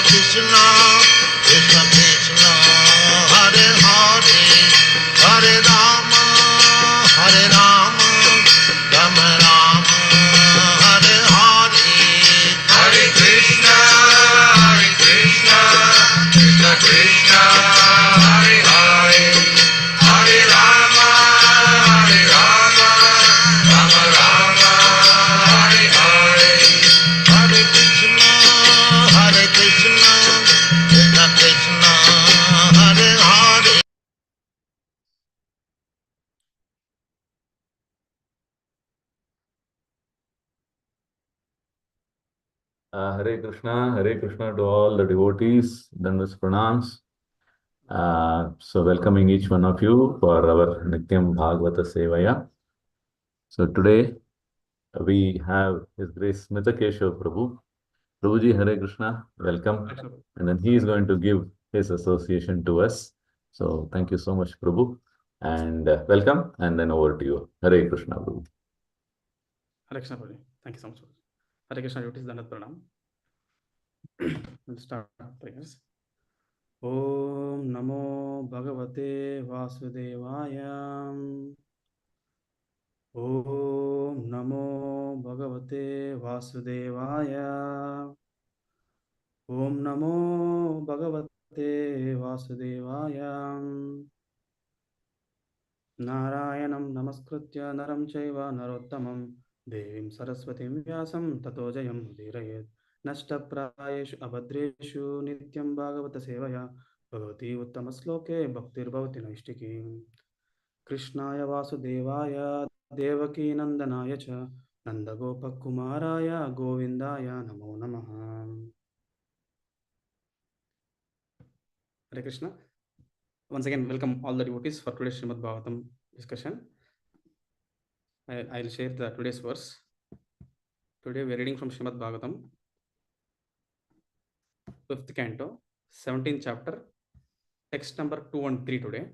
Krishna, Krishna Krishna, Hare Hare, Hare Rama, Hare Rama, Rama Rama, Hare Hare, Hare Krishna, Krishna Krishna, Hare Hare, Hare Rama, Rama Rama, Hare Hare, Hare Krishna, Krishna Krishna, Hare Hare. Hare Krishna to all the devotees, Dandas Pranams. So welcoming each one of you for our Nityam Bhagavata Sevaya. So today we have His Grace Smita Keshava Prabhu. Prabhuji, Hare Krishna, welcome. And then he is going to give his association to us. So thank you so much, Prabhu. And welcome, and then over to you. Hare Krishna, Prabhu. Hare Krishna, Prabhu. Thank you so much. Hare Krishna, devotees, Dandat Pranam. We'll start prayers. Om Namo Bhagavate Vasudevaya. Om Namo Bhagavate Vasudevaya. Om Namo Bhagavate Vasudevaya. Narayanam Namaskritya Naram Chaiva Narottamam Devim Saraswatim Vyasam Tato Jayam Udhirayet Nashtaprayeshu Abhadreshu Nityam Bhagavata Sevaya Bhagavati Uttamasloke Bhaktir Bhavati Naishtiki Krishnaya Vasudevaya Devaki Nandanaya Cha Nandagopakumaraya Govindaya Namo Namaha. Hare Krishna. Once again, welcome all the devotees for today's Srimad Bhagavatam discussion. I'll share the today's verse. Today we are reading from Srimad Bhagavatam, 5th canto, 17th chapter, text number 2 and 3 today.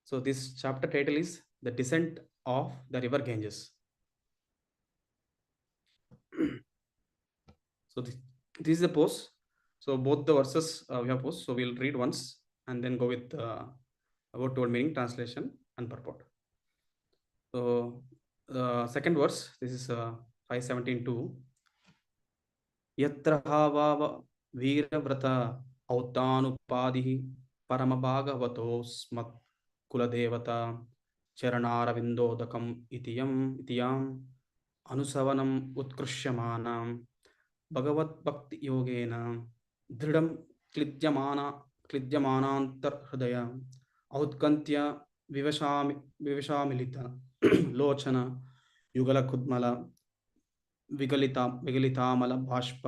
So this chapter title is The Descent of the River Ganges. So this is the post. So both the verses we have post. So we'll read once and then go with word to word meaning, translation and purport. So second verse, this is 517.2. Yatra hava veeravrata auttanupadihi paramabhagavatosmat kuladevata charanaravinodakam itiyam anusavanam utkrushyamanam bhagavat bhakti yogena dridam klidyamanantar hridaya autkantya vivashamilita lochana yugala kudmala विगलितामल बाष्प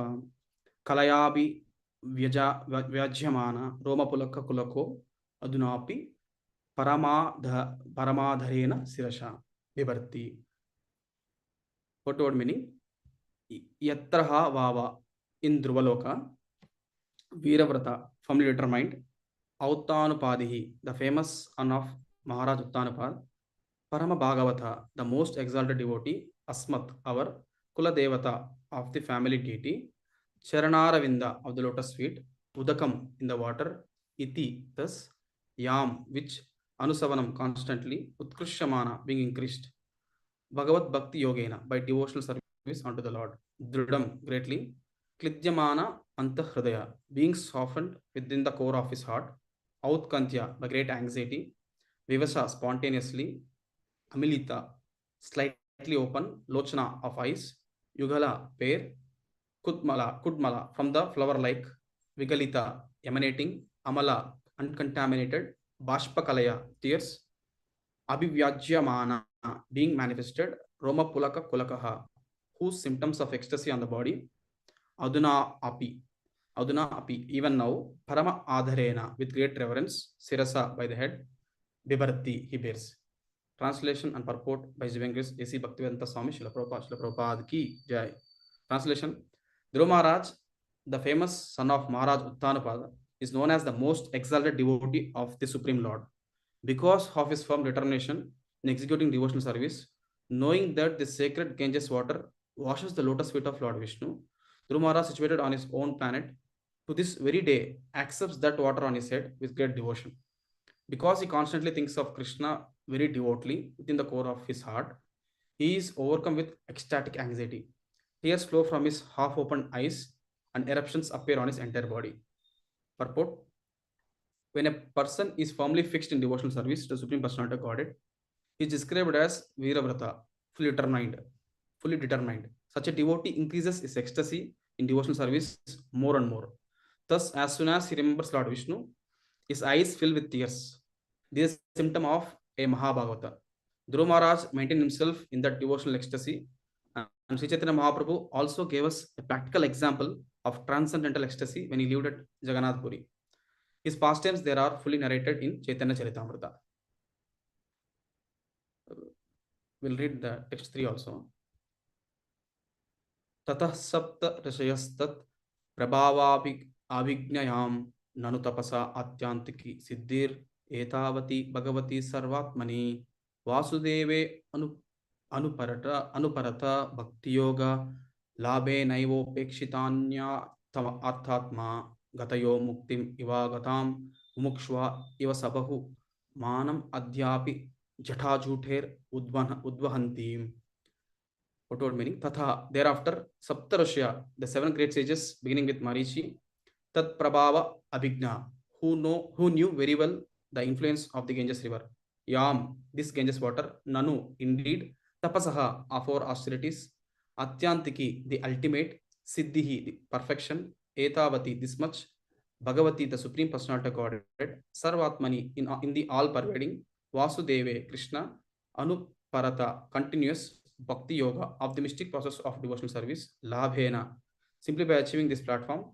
कलयापि व्याज्यमान रोमपुलक कुलको अधुनापि परमाधरेण शिरसा बिभर्ति. What word meaning? Yatraha vava, in Dhruvaloka, Veeravrata, firmly determined, Auttanupadihi, the famous son of Maharaj Uttanupad, Parama Bhagavata, the most exalted devotee, Asmat, our Kula Devata, of the family deity, Charanaravinda, of the lotus feet, Udakam, in the water, Iti, thus, Yam, which, Anusavanam, constantly, Utkrishamana, being increased, Bhagavat Bhakti Yogena, by devotional service unto the Lord, Dridam, greatly, Klidyamana Anta Hridaya, being softened within the core of his heart, Outkantya, by great anxiety, Vivasa, spontaneously, Amilita, slightly open, Lochana, of eyes, Yugala, pair, Kudmala, from the flower-like, Vigalita, emanating, Amala, uncontaminated, Bashpakalaya, tears, Abhivyajyamana, being manifested, Roma Pulaka Kulakaha, whose symptoms of ecstasy on the body, Aduna Api, even now, Parama Adharena, with great reverence, Sirasa, by the head, Bibharati, he bears. Translation and purport by Jivangrace A.C. Bhaktivedanta Swami Srila Prabhupada ki Jai. Translation: Dhruva Maharaj, the famous son of Maharaj Uttanupada, is known as the most exalted devotee of the Supreme Lord. Because of his firm determination in executing devotional service, knowing that the sacred Ganges water washes the lotus feet of Lord Vishnu, Dhruva Maharaj, situated on his own planet, to this very day accepts that water on his head with great devotion. Because he constantly thinks of Krishna very devotedly within the core of his heart, he is overcome with ecstatic anxiety. Tears flow from his half opened eyes and eruptions appear on his entire body. Purport: when a person is firmly fixed in devotional service to the Supreme Personality of Godhead, he is described as Viravrata, fully determined. Fully determined. Such a devotee increases his ecstasy in devotional service more and more. Thus, as soon as he remembers Lord Vishnu, his eyes fill with tears. This is a symptom of a Mahabhagavata. Dhruva Maharaj maintained himself in that devotional ecstasy, and Sri Chaitanya Mahaprabhu also gave us a practical example of transcendental ecstasy when he lived at Jagannath Puri. His pastimes there are fully narrated in Chaitanya Charitamrita. We'll read the text 3 also. Tatah sapta rishayastat prabhavaभिज्ञयाम ननु तपसा आत्यांतिकी सिद्धिर एतावती भगवती सर्वात्मनि वासुदेवे अनुपरत भक्ति योग लाभे नैवोपेक्षितान्या अर्थात्मा गतयो मुक्तिम इवागताम मुमुक्षुवा इव सबहु मानम अद्यापि जटाजूठेर उद्वहन्तीम. What meaning? Tatha, thereafter, Saptarashya, the seven great sages, beginning with Marichi, Tat Prabhava Abhigna, who knew very well the influence of the Ganges river. Yam, this Ganges water, Nanu, indeed, Tapasaha, of our austerities, Atyantiki, the ultimate, Siddhihi, the perfection, Etavati, this much, Bhagavati, the Supreme Personality of Godhead, Sarvatmani, in the all pervading, Vasudeve, Krishna, Anuparata, continuous, Bhakti Yoga of the mystic process of devotional service, Labhena, simply by achieving this platform,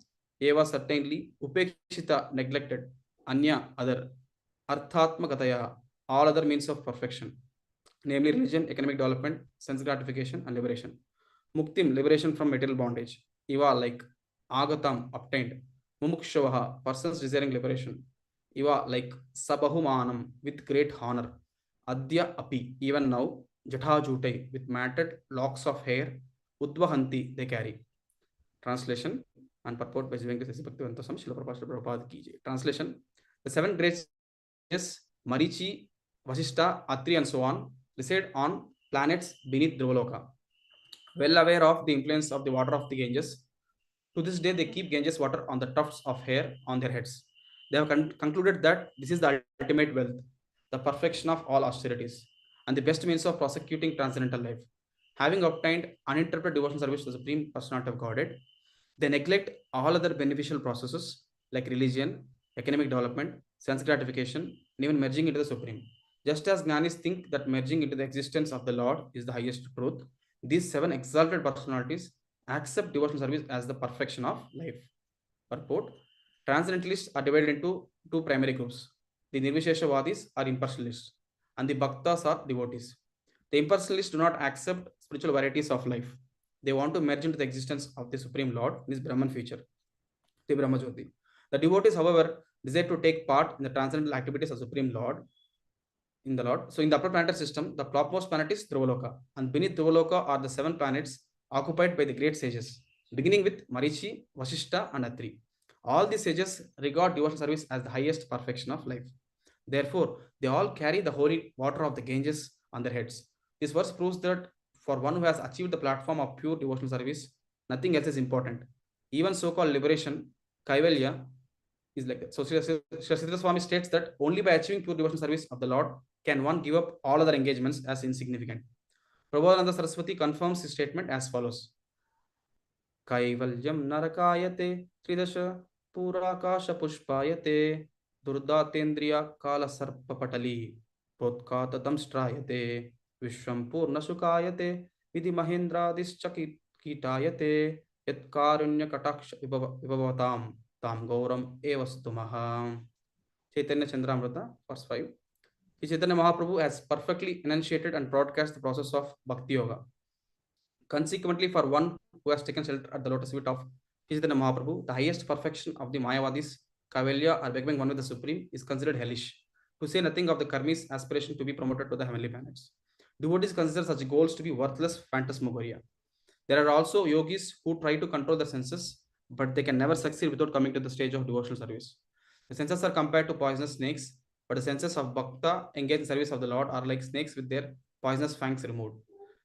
Eva certainly, Upekshita neglected, Anya other, Arthatmakataya, all other means of perfection, namely religion, economic development, sense gratification, and liberation. Muktim, liberation from material bondage. Iva, like Agatam, obtained. Mumukshavaha, persons desiring liberation. Iva, like Sabahumanam, with great honor. Adya api, even now, Jatajutai, with matted locks of hair. Udvahanti, they carry. Translation and purport by Jivankar Bhaktivedanta Srila Prabhupada ki jai. Translation: the seven great sages, Marichi, Vasishta, Atri, and so on, reside on planets beneath Dhruvaloka. Well aware of the influence of the water of the Ganges, to this day they keep Ganges water on the tufts of hair on their heads. They have concluded that this is the ultimate wealth, the perfection of all austerities, and the best means of prosecuting transcendental life. Having obtained uninterrupted devotional service to the Supreme Personality of Godhead, they neglect all other beneficial processes like religion, economic development, sense gratification, and even merging into the Supreme. Just as Gnanis think that merging into the existence of the Lord is the highest truth, these seven exalted personalities accept devotional service as the perfection of life. Purport: Transcendentalists are divided into two primary groups. The Nirvisheshavadis are impersonalists, and the Bhaktas are devotees. The impersonalists do not accept spiritual varieties of life. They want to merge into the existence of the Supreme Lord in his Brahman feature, the Brahmajyoti. The devotees, however, desire to take part in the transcendental activities of Supreme Lord in the Lord. So, in the upper planetary system, the topmost planet is Dhruvaloka, and beneath Dhruvaloka are the seven planets occupied by the great sages, beginning with Marichi, Vasishta, and Atri. All these sages regard devotional service as the highest perfection of life. Therefore, they all carry the holy water of the Ganges on their heads. This verse proves that for one who has achieved the platform of pure devotional service, nothing else is important. Even so-called liberation, Kaivalya, is like that. So Sri Swami states that only by achieving pure devotional service of the Lord can one give up all other engagements as insignificant. Prabhupada Saraswati confirms his statement as follows: Kaivalyam narakayate tridasha purakasha pushpayate durdatendriya kala sarpa patali protkatatam strayate vishwam purna sukayate vidhi mahendradis kitayate yat karunya kataksha vibhavatam tam gauram evastumaha. Chaitanya Chandramrita, verse 5. Chaitanya Mahaprabhu has perfectly enunciated and broadcast the process of Bhakti Yoga. Consequently, for one who has taken shelter at the lotus feet of Chaitanya Mahaprabhu, the highest perfection of the Mayavadis, Kavalya, or becoming one with the Supreme, is considered hellish, to say nothing of the Karmi's aspiration to be promoted to the heavenly planets. Devotees consider such goals to be worthless phantasmagoria. There are also yogis who try to control the senses but they can never succeed without coming to the stage of devotional service. The senses are compared to poisonous snakes, but the senses of Bhakta engaged in service of the Lord are like snakes with their poisonous fangs removed.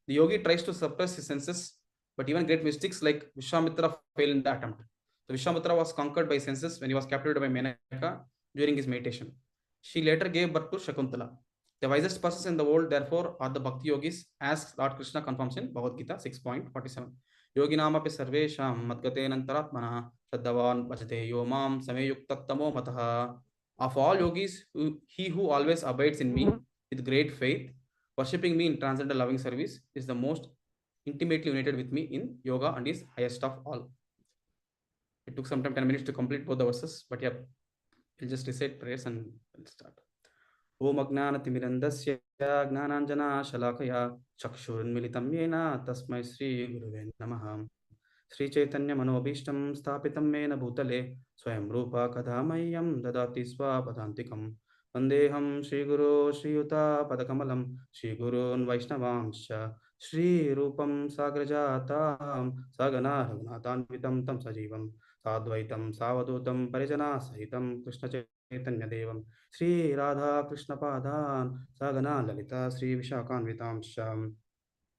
The yogi tries to suppress his senses, but even great mystics like Vishwamitra fail in the attempt. The Vishwamitra was conquered by senses when he was captured by Menaka during his meditation. She later gave birth to Shakuntala. The wisest persons in the world, therefore, are the Bhakti yogis, as Lord Krishna confirms in Bhagavad Gita 6.47. योगिनामपि सर्वेषां मद्गतेनन्तरात्मनः श्रद्धवान् भजते यो मां समयुक्ततमो मतः. Of all yogis, he who always abides in me with great faith, worshipping me in transcendental loving service, is the most intimately united with me in yoga and is highest of all. It took some time, 10 minutes to complete both the verses, but yeah, we'll just recite prayers and we'll start. Om Agnanatimirandasya Gnananjana Chakshurunmilitam Yena Tasmai Sri Guruve Namaha. Sri Chaitanya Manobishtam Stapitam Mena Bhutale Swayam Rupa Kadhamayam Dadati Swapadantikam Vandeham Shri Guru Shri Yuta Padakamalam Shri Gurun Vaishnavamscha Shri Rupam Sagrajatam Sagana Raghunatanvitam Tam Sajivam Sadvaitam Savadutam Parijana Sahitam Krishna Chaitanya Devam Shri Radha Krishna Padan Sagana Lalita Shri Vishakanvitamsham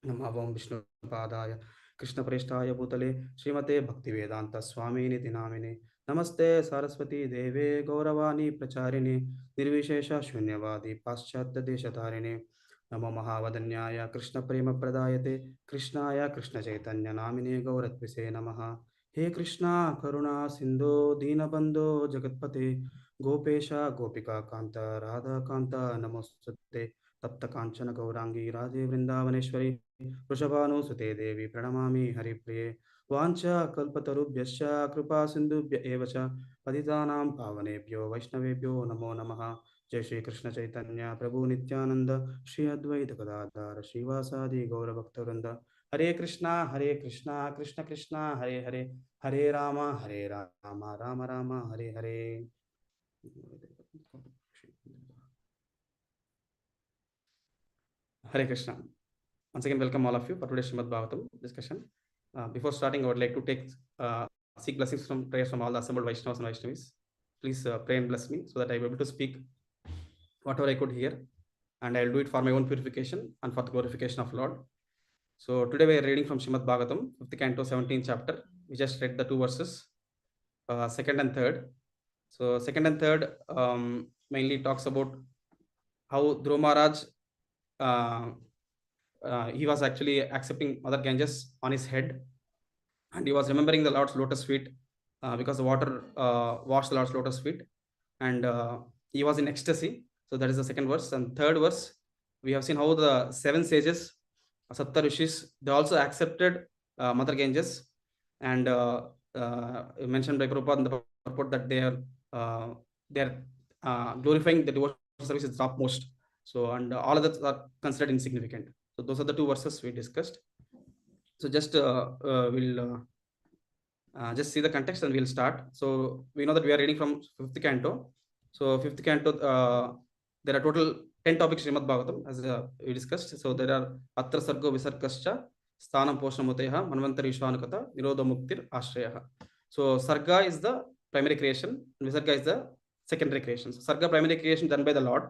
Namavam Vishnu Padaya Krishna Prestaya Bhutale Srimate Bhaktivedanta Swami Niti Namine Namaste Saraswati Deve Gauravani Pracharine Nirvishesha Shunyavadi Paschatya Deshatarine Namo Mahavadanyaya Krishna Prema Pradayate Krishnaya Krishna Chaitanya Namine Gauratvise Namaha He Krishna Karuna Sindhu Dinabandhu Jagatpate Gopesha Gopika Kanta Radha Kanta Namostate Tapta Kanchana Gaurangi Radhe Vrindavaneshwari वृषभानुसुते देवी प्रणमामि हरिप्रिये वाञ्छा कल्पतरुभ्यश्च कृपा सिन्धुभ्य एव च पतितानां पावनेभ्यो वैष्णवेभ्यो नमो नमः जय श्री कृष्ण चैतन्य प्रभु नित्यानंद श्री अद्वैत गदाधर श्रीवासादि गौरभक्तवृंद हरे Krishna Krishna Krishna Hare Hare Hare Ram Ram Ram Hare Hare. Hare Krishna. Once again, welcome all of you for today's Srimad Bhagavatam discussion. Before starting, I would like to seek blessings from prayers from all the assembled Vaishnavas and Vaishnavis. Please pray and bless me so that I will be able to speak whatever I could hear, and I will do it for my own purification and for the glorification of Lord. So today we are reading from Srimad Bhagavatam, 5th canto, 17th chapter. We just read the two verses, second and third. So second and third mainly talks about how Dhruva Maharaj he was actually accepting Mother Ganges on his head, and he was remembering the Lord's lotus feet because the water washed the Lord's lotus feet, and he was in ecstasy. So that is the second verse. And third verse, we have seen how the seven sages, Sapta Rishis, they also accepted Mother Ganges, and mentioned by Prabhupada in the purport that they are glorifying the devotional service is topmost. So, and all of that are considered insignificant. So those are the two verses we discussed. So just we'll just see the context and we'll start. So we know that we are reading from 5th canto. So 5th canto, there are total 10 topics Srimad Bhagavatam as we discussed. So there are Atra Sargo Visarkascha, Sthanam Poshnamuteha, Manvantari Shvanukata, Nirodha Muktir Ashrayaha. So Sarga is the primary creation, and Visarga is the secondary creation. So Sarga, primary creation done by the Lord.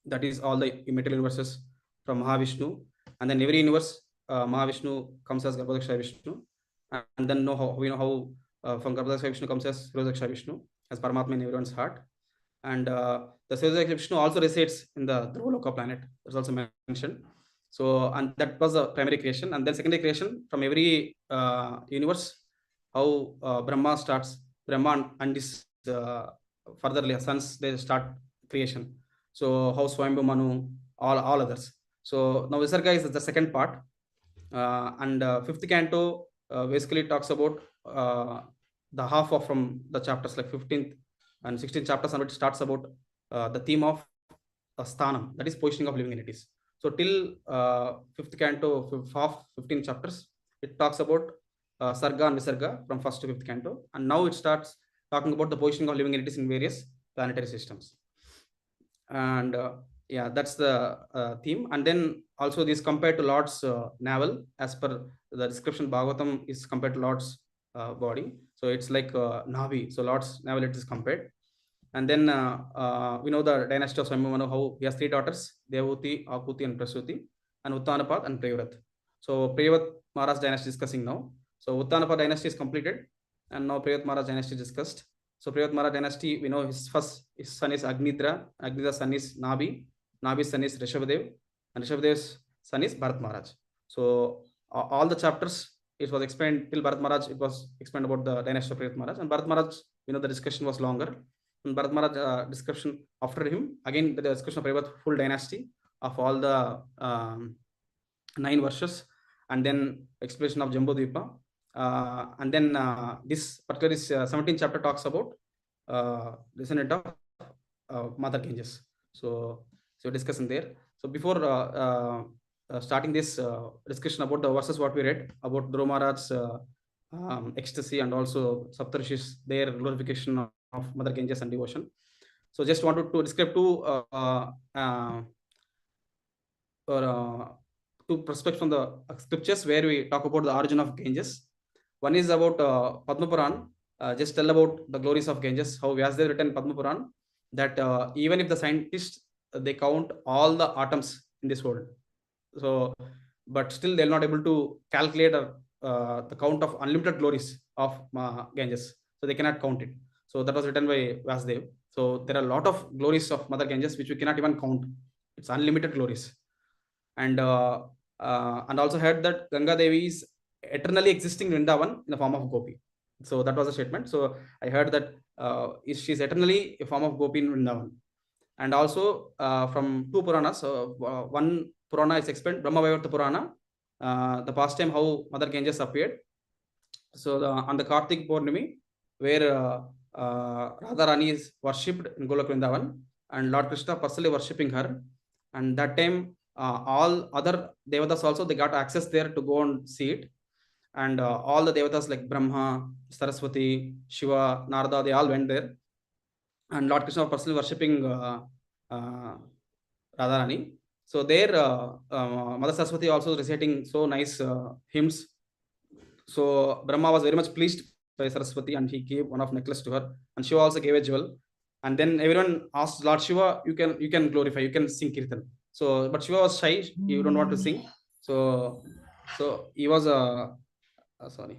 That is all the immaterial universes from Mahavishnu, and then every universe Mahavishnu comes as Garbhodaksha Vishnu, and then we know how from Garbhodaksha Vishnu comes as Hirodaksha Vishnu as Paramatma in everyone's heart, and the Hirodaksha Vishnu also resides in the Dhruvaloka planet. That's also mentioned. So, and that was the primary creation, and then secondary creation from every universe. How Brahma starts, Brahma and his further sons, they start creation. So how Swayambhu Manu, all others. So now Visarga is the second part, and 5th canto basically talks about the half of from the chapters like 15th and 16th chapters, and it starts about the theme of sthanam, that is positioning of living entities. So till 5th canto, half 15 chapters, it talks about Sarga and Visarga from 1st to 5th canto, and now it starts talking about the positioning of living entities in various planetary systems. And yeah, that's the theme. And then also this compared to Lord's navel, as per the description, Bhagavatam is compared to Lord's body. So it's like Navi. So Lord's navel it is compared. And then we know the dynasty of Swayambhu, how he has three daughters, Devahuti, Akuti, and Prasuti, and Uttanapat and Prayavrat. So Prayavrat Maharaj dynasty is discussing now. So Uttanapat dynasty is completed, and now Prayavrat Maharaj dynasty is discussed. So Prayavrat Maharaj dynasty, we know his son is Agnidra, Agnidra's son is Nabi, Nabi's son is Rishabhadev, and Rishabhadev's son is Bharat Maharaj. So all the chapters, it was explained till Bharat Maharaj, it was explained about the dynasty of Prayavrat Maharaj, and Bharat Maharaj, the discussion was longer. And Bharat Maharaj description after him, again the discussion of Prayavrat full dynasty of all the 9 verses, and then explanation of Jambudvipa. And then this particular 17th chapter talks about descendant of Mother Ganges. So discussing there. So before starting this discussion about the verses what we read about Dhruva Maharaj's ecstasy and also Saptarshis, their glorification of Mother Ganges and devotion. So just wanted to describe two perspectives from the scriptures where we talk about the origin of Ganges. One is about Padma Puran. Just tell about the glories of Ganges, how Vyasadeva written Padma Puran, that even if the scientists they count all the atoms in this world, so but still they're not able to calculate the count of unlimited glories of Ganges. So they cannot count it. So that was written by Vyasadeva. So there are a lot of glories of Mother Ganges which we cannot even count. It's unlimited glories. And also heard that Ganga Devi is eternally existing in Vrindavan in the form of Gopi. So that was a statement. So I heard that she's eternally a form of Gopi in Vrindavan. And also from two Puranas, one Purana is explained, Brahma Vaivarta Purana, the past time how Mother Ganges appeared. So on the Kartik Purnami, where Radharani is worshipped in Golok Vrindavan, and Lord Krishna personally worshipping her. And that time, all other devatas also they got access there to go and see it. And all the devatas like Brahma, Saraswati, Shiva, Narada, they all went there. And Lord Krishna was personally worshipping Radharani. So there, Mother Saraswati also reciting so nice hymns. So Brahma was very much pleased by Saraswati, and he gave one of necklace to her, and Shiva also gave a jewel. And then everyone asked Lord Shiva, you can glorify, you can sing kirtan. So but Shiva was shy, he don't want to sing. So he was sorry,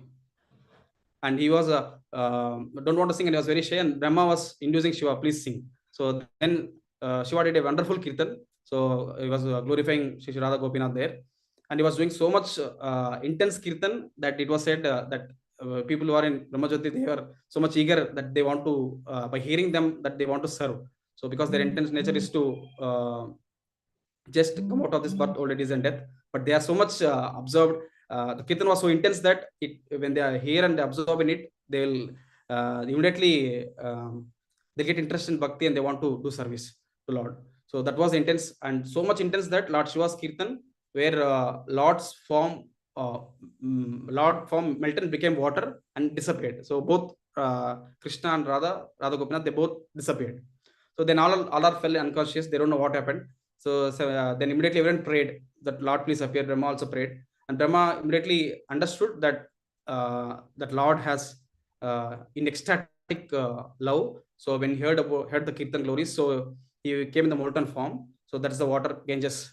and he was don't want to sing, and he was very shy, and Brahma was inducing Shiva, please sing. So then Shiva did a wonderful kirtan. So he was glorifying Shri Radha Gopinath there, and he was doing so much intense kirtan that it was said that people who are in Brahmajyoti, they were so much eager that they want to, by hearing them, that they want to serve. So because their intense nature is to just come out of this birth, old age, and death, but they are so much observed. The kirtan was so intense that when they are here and they absorb in it, they will immediately they get interest in bhakti and they want to do service to Lord. So that was intense, and so much intense that Lord Shiva's kirtan, where Lord's form, Lord form melted and became water and disappeared. So both Krishna and Radha Gopinath, they both disappeared. So then all are fell unconscious. They don't know what happened. So then immediately everyone prayed that Lord please appear. Brahma also prayed, and Brahma immediately understood that that Lord has in ecstatic love. So when he heard the kirtan glories, so he came in the molten form. So that's the water Ganges.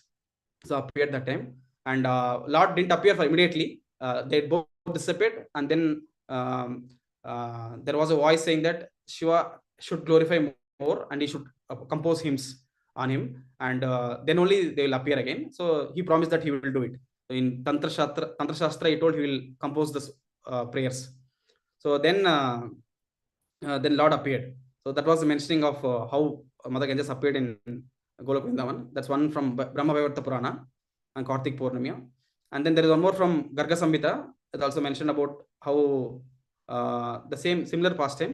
So appeared that time, and Lord didn't appear for immediately. They both disappeared, and then there was a voice saying that Shiva should glorify more, and he should compose hymns on him, and then only they will appear again. So he promised that he will do it. In Tantra Shastra, he told he will compose the prayers. So then Lord appeared. So that was the mentioning of how Mother Ganges appeared in Golok Vrindavan. That's one from Brahma Vaivarta Purana and Kartik Purnami. And then there is one more from Garga Samhita that also mentioned about how the similar pastime,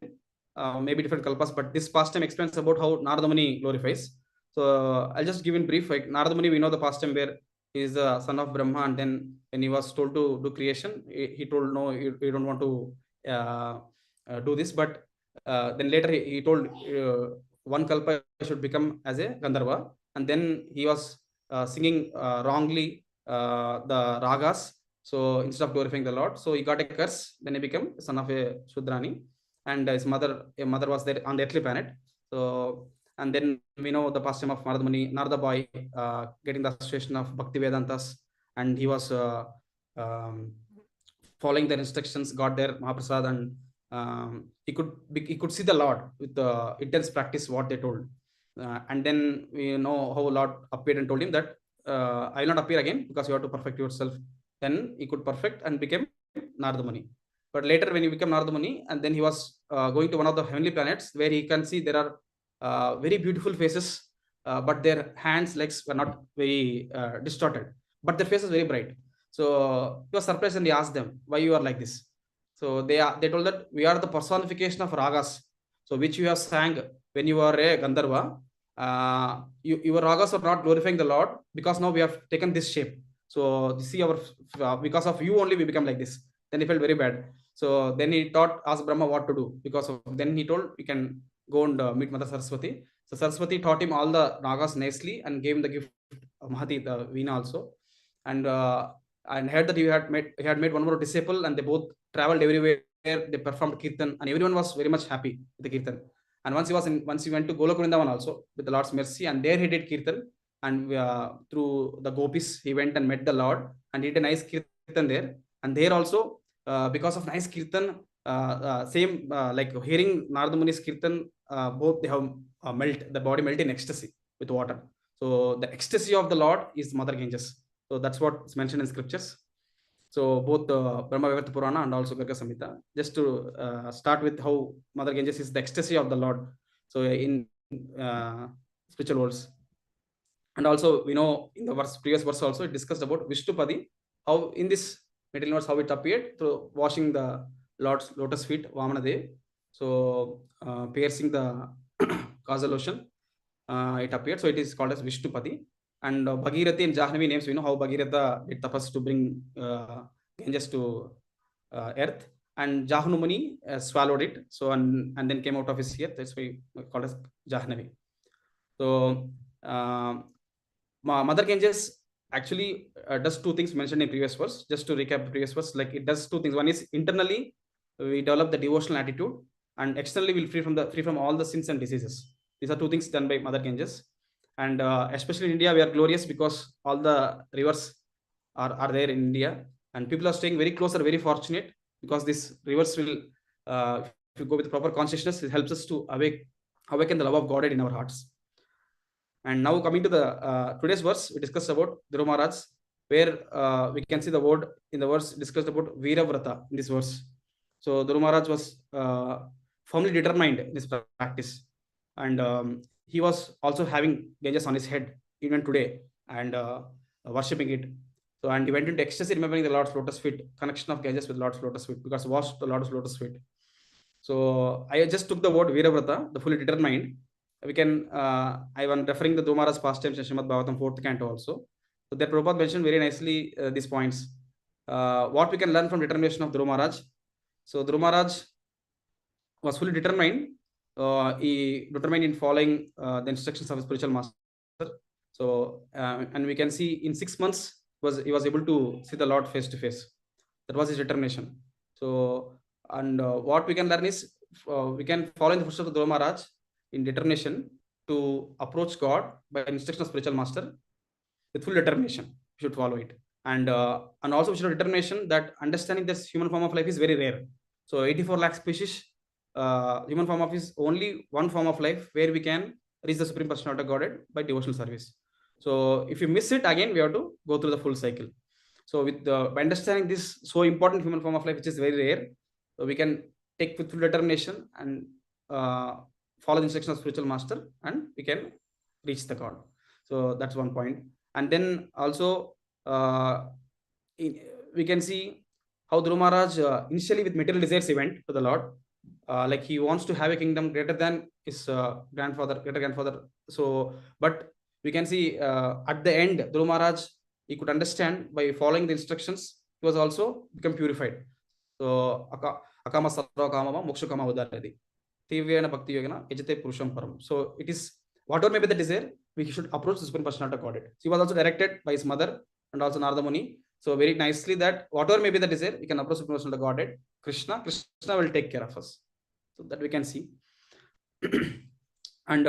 maybe different kalpas, but this pastime explains about how Narada Muni glorifies. So I'll just give in brief. Like Narada Muni, we know the pastime where he is the son of Brahma, and then when he was told to do creation, he told no, you don't want to do this. But then later he told one kalpa should become as a Gandharva, and then he was singing wrongly the ragas. So instead of glorifying the Lord, so he got a curse. Then he became son of a Shudrani, and his mother, a mother was there on the earthly planet. So, and then we know the pastime of Narada Muni, Narada boy, getting the association of Bhakti Vedantas, and he was um, following their instructions, got their Mahaprasad, and he could see the Lord with the intense practice what they told. And then we know how Lord appeared and told him that I will not appear again because you have to perfect yourself. Then he could perfect and became Narada Muni. But later, when he became Narada Muni, and then he was going to one of the heavenly planets where he can see there are very beautiful faces, but their hands, legs were not very distorted, but their face is very bright. So he was surprised and he asked them, "Why you are like this?" So they told that we are the personification of ragas, so which you have sang when you were a Gandharva. Your ragas are not glorifying the Lord because now we have taken this shape. So you see our because of you only we become like this. Then he felt very bad. So then he asked Brahma what to do, because of then he told we can go and meet Mother Saraswati. So Saraswati taught him all the ragas nicely and gave him the gift of Mahati, the Veena also. And heard that he had made one more disciple, and they both traveled everywhere. They performed kirtan, and everyone was very much happy with the kirtan. And once he went to Golok Vrindavan also with the Lord's mercy, and there he did kirtan. And through the gopis, he went and met the Lord, and he did a nice kirtan there. And there also, because of nice kirtan, same like hearing Narada Muni's kirtan, both they have the body melt in ecstasy with water. So the ecstasy of the Lord is Mother Ganges. So that's what is mentioned in scriptures. So both Brahma Vaivarta Purana and also Garga Samhita. Just to start with how Mother Ganges is the ecstasy of the Lord. So in spiritual worlds. And also we know in the previous verse also it discussed about Vishnupadi, how in this material universe how it appeared through washing the Lord's lotus feet, Vamana Dev. So piercing the causal ocean, it appeared. So it is called as Vishnupadi. And Bhagirathi and Jahnavi names, we know how Bhagirath did tapas to bring Ganges to earth, and Jahnumani swallowed it. So and then came out of his earth. That's why we called as Jahnavi. So Mother Ganges actually does two things mentioned in previous verse. Just to recap the previous verse, like it does two things. One is internally we develop the devotional attitude, and externally we'll free from all the sins and diseases. These are two things done by Mother Ganges. And especially in India, we are glorious because all the rivers are there in India, and people are staying very close, are very fortunate because this rivers will, if you go with proper consciousness, it helps us to awaken the love of Godhead in our hearts. And now coming to the today's verse, we discussed about Dhruva Maharaj, where we can see the word in the verse discussed about Veeravrata in this verse. So Dhruva Maharaj was firmly determined in his practice, and he was also having Ganges on his head even today and worshipping it. So and he went into ecstasy remembering the Lord's lotus feet, connection of Ganges with Lord's lotus feet, because he washed the Lord's lotus feet. So I just took the word Veeravrata, the fully determined. We can I am referring the Dhruva pastimes in Srimad Bhagavatam 4th canto also. So there Prabhupada mentioned very nicely these points. What we can learn from determination of Dhruva Maharaj. So Dhruva Maharaj was fully determined. He determined in following the instructions of his spiritual master. So and we can see in 6 months he was able to see the Lord face to face. That was his determination. So and what we can learn is we can follow in the footsteps of Dhruva Maharaj in determination to approach God by instruction of spiritual master with full determination. We should follow it, and also we should have determination that understanding this human form of life is very rare. So 84 lakh species, human form of is only one form of life where we can reach the supreme personality of Godhead by devotional service. So if you miss it again, we have to go through the full cycle. So by understanding this so important human form of life, which is very rare, so we can take with full determination and follow the instruction of spiritual master, and we can reach the God. So that's one point. And then also we can see how Dhruva Maharaj initially with material desires he went to the Lord. Like he wants to have a kingdom greater than his greater grandfather. So, but we can see at the end, Dhruva Maharaj, he could understand by following the instructions, he was also become purified. So, akama sarva kamama moksha kama udaradi. Tivyana bhakti yogana ejate purusham param. So it is whatever may be the desire, we should approach the supreme personality of Godhead. So he was also directed by his mother and also Narada Muni So very nicely that whatever may be the desire, we can approach the person of the Godhead, Krishna. Krishna will take care of us. So that we can see. And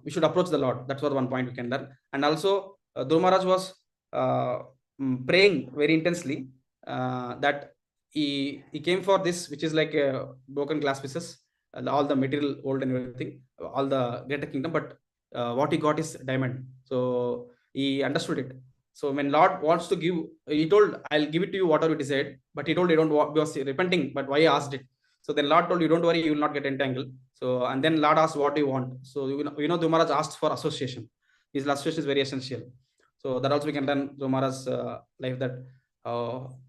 we should approach the Lord. That's what one point we can learn. And also, Dhruv Maharaj was praying very intensely that he came for this, which is like broken glass pieces, all the material, old and everything, all the greater kingdom. But what he got is diamond. So he understood it. So when Lord wants to give, he told, "I'll give it to you, whatever you decide." But he told, "You don't want," because repenting. But why he asked it? So then Lord told, "You don't worry, you will not get entangled." So and then Lord asked, "What do you want?" So Dhruv Maharaj asked for association. His association is very essential. So that also we can learn Dhruv Maharaj's life, that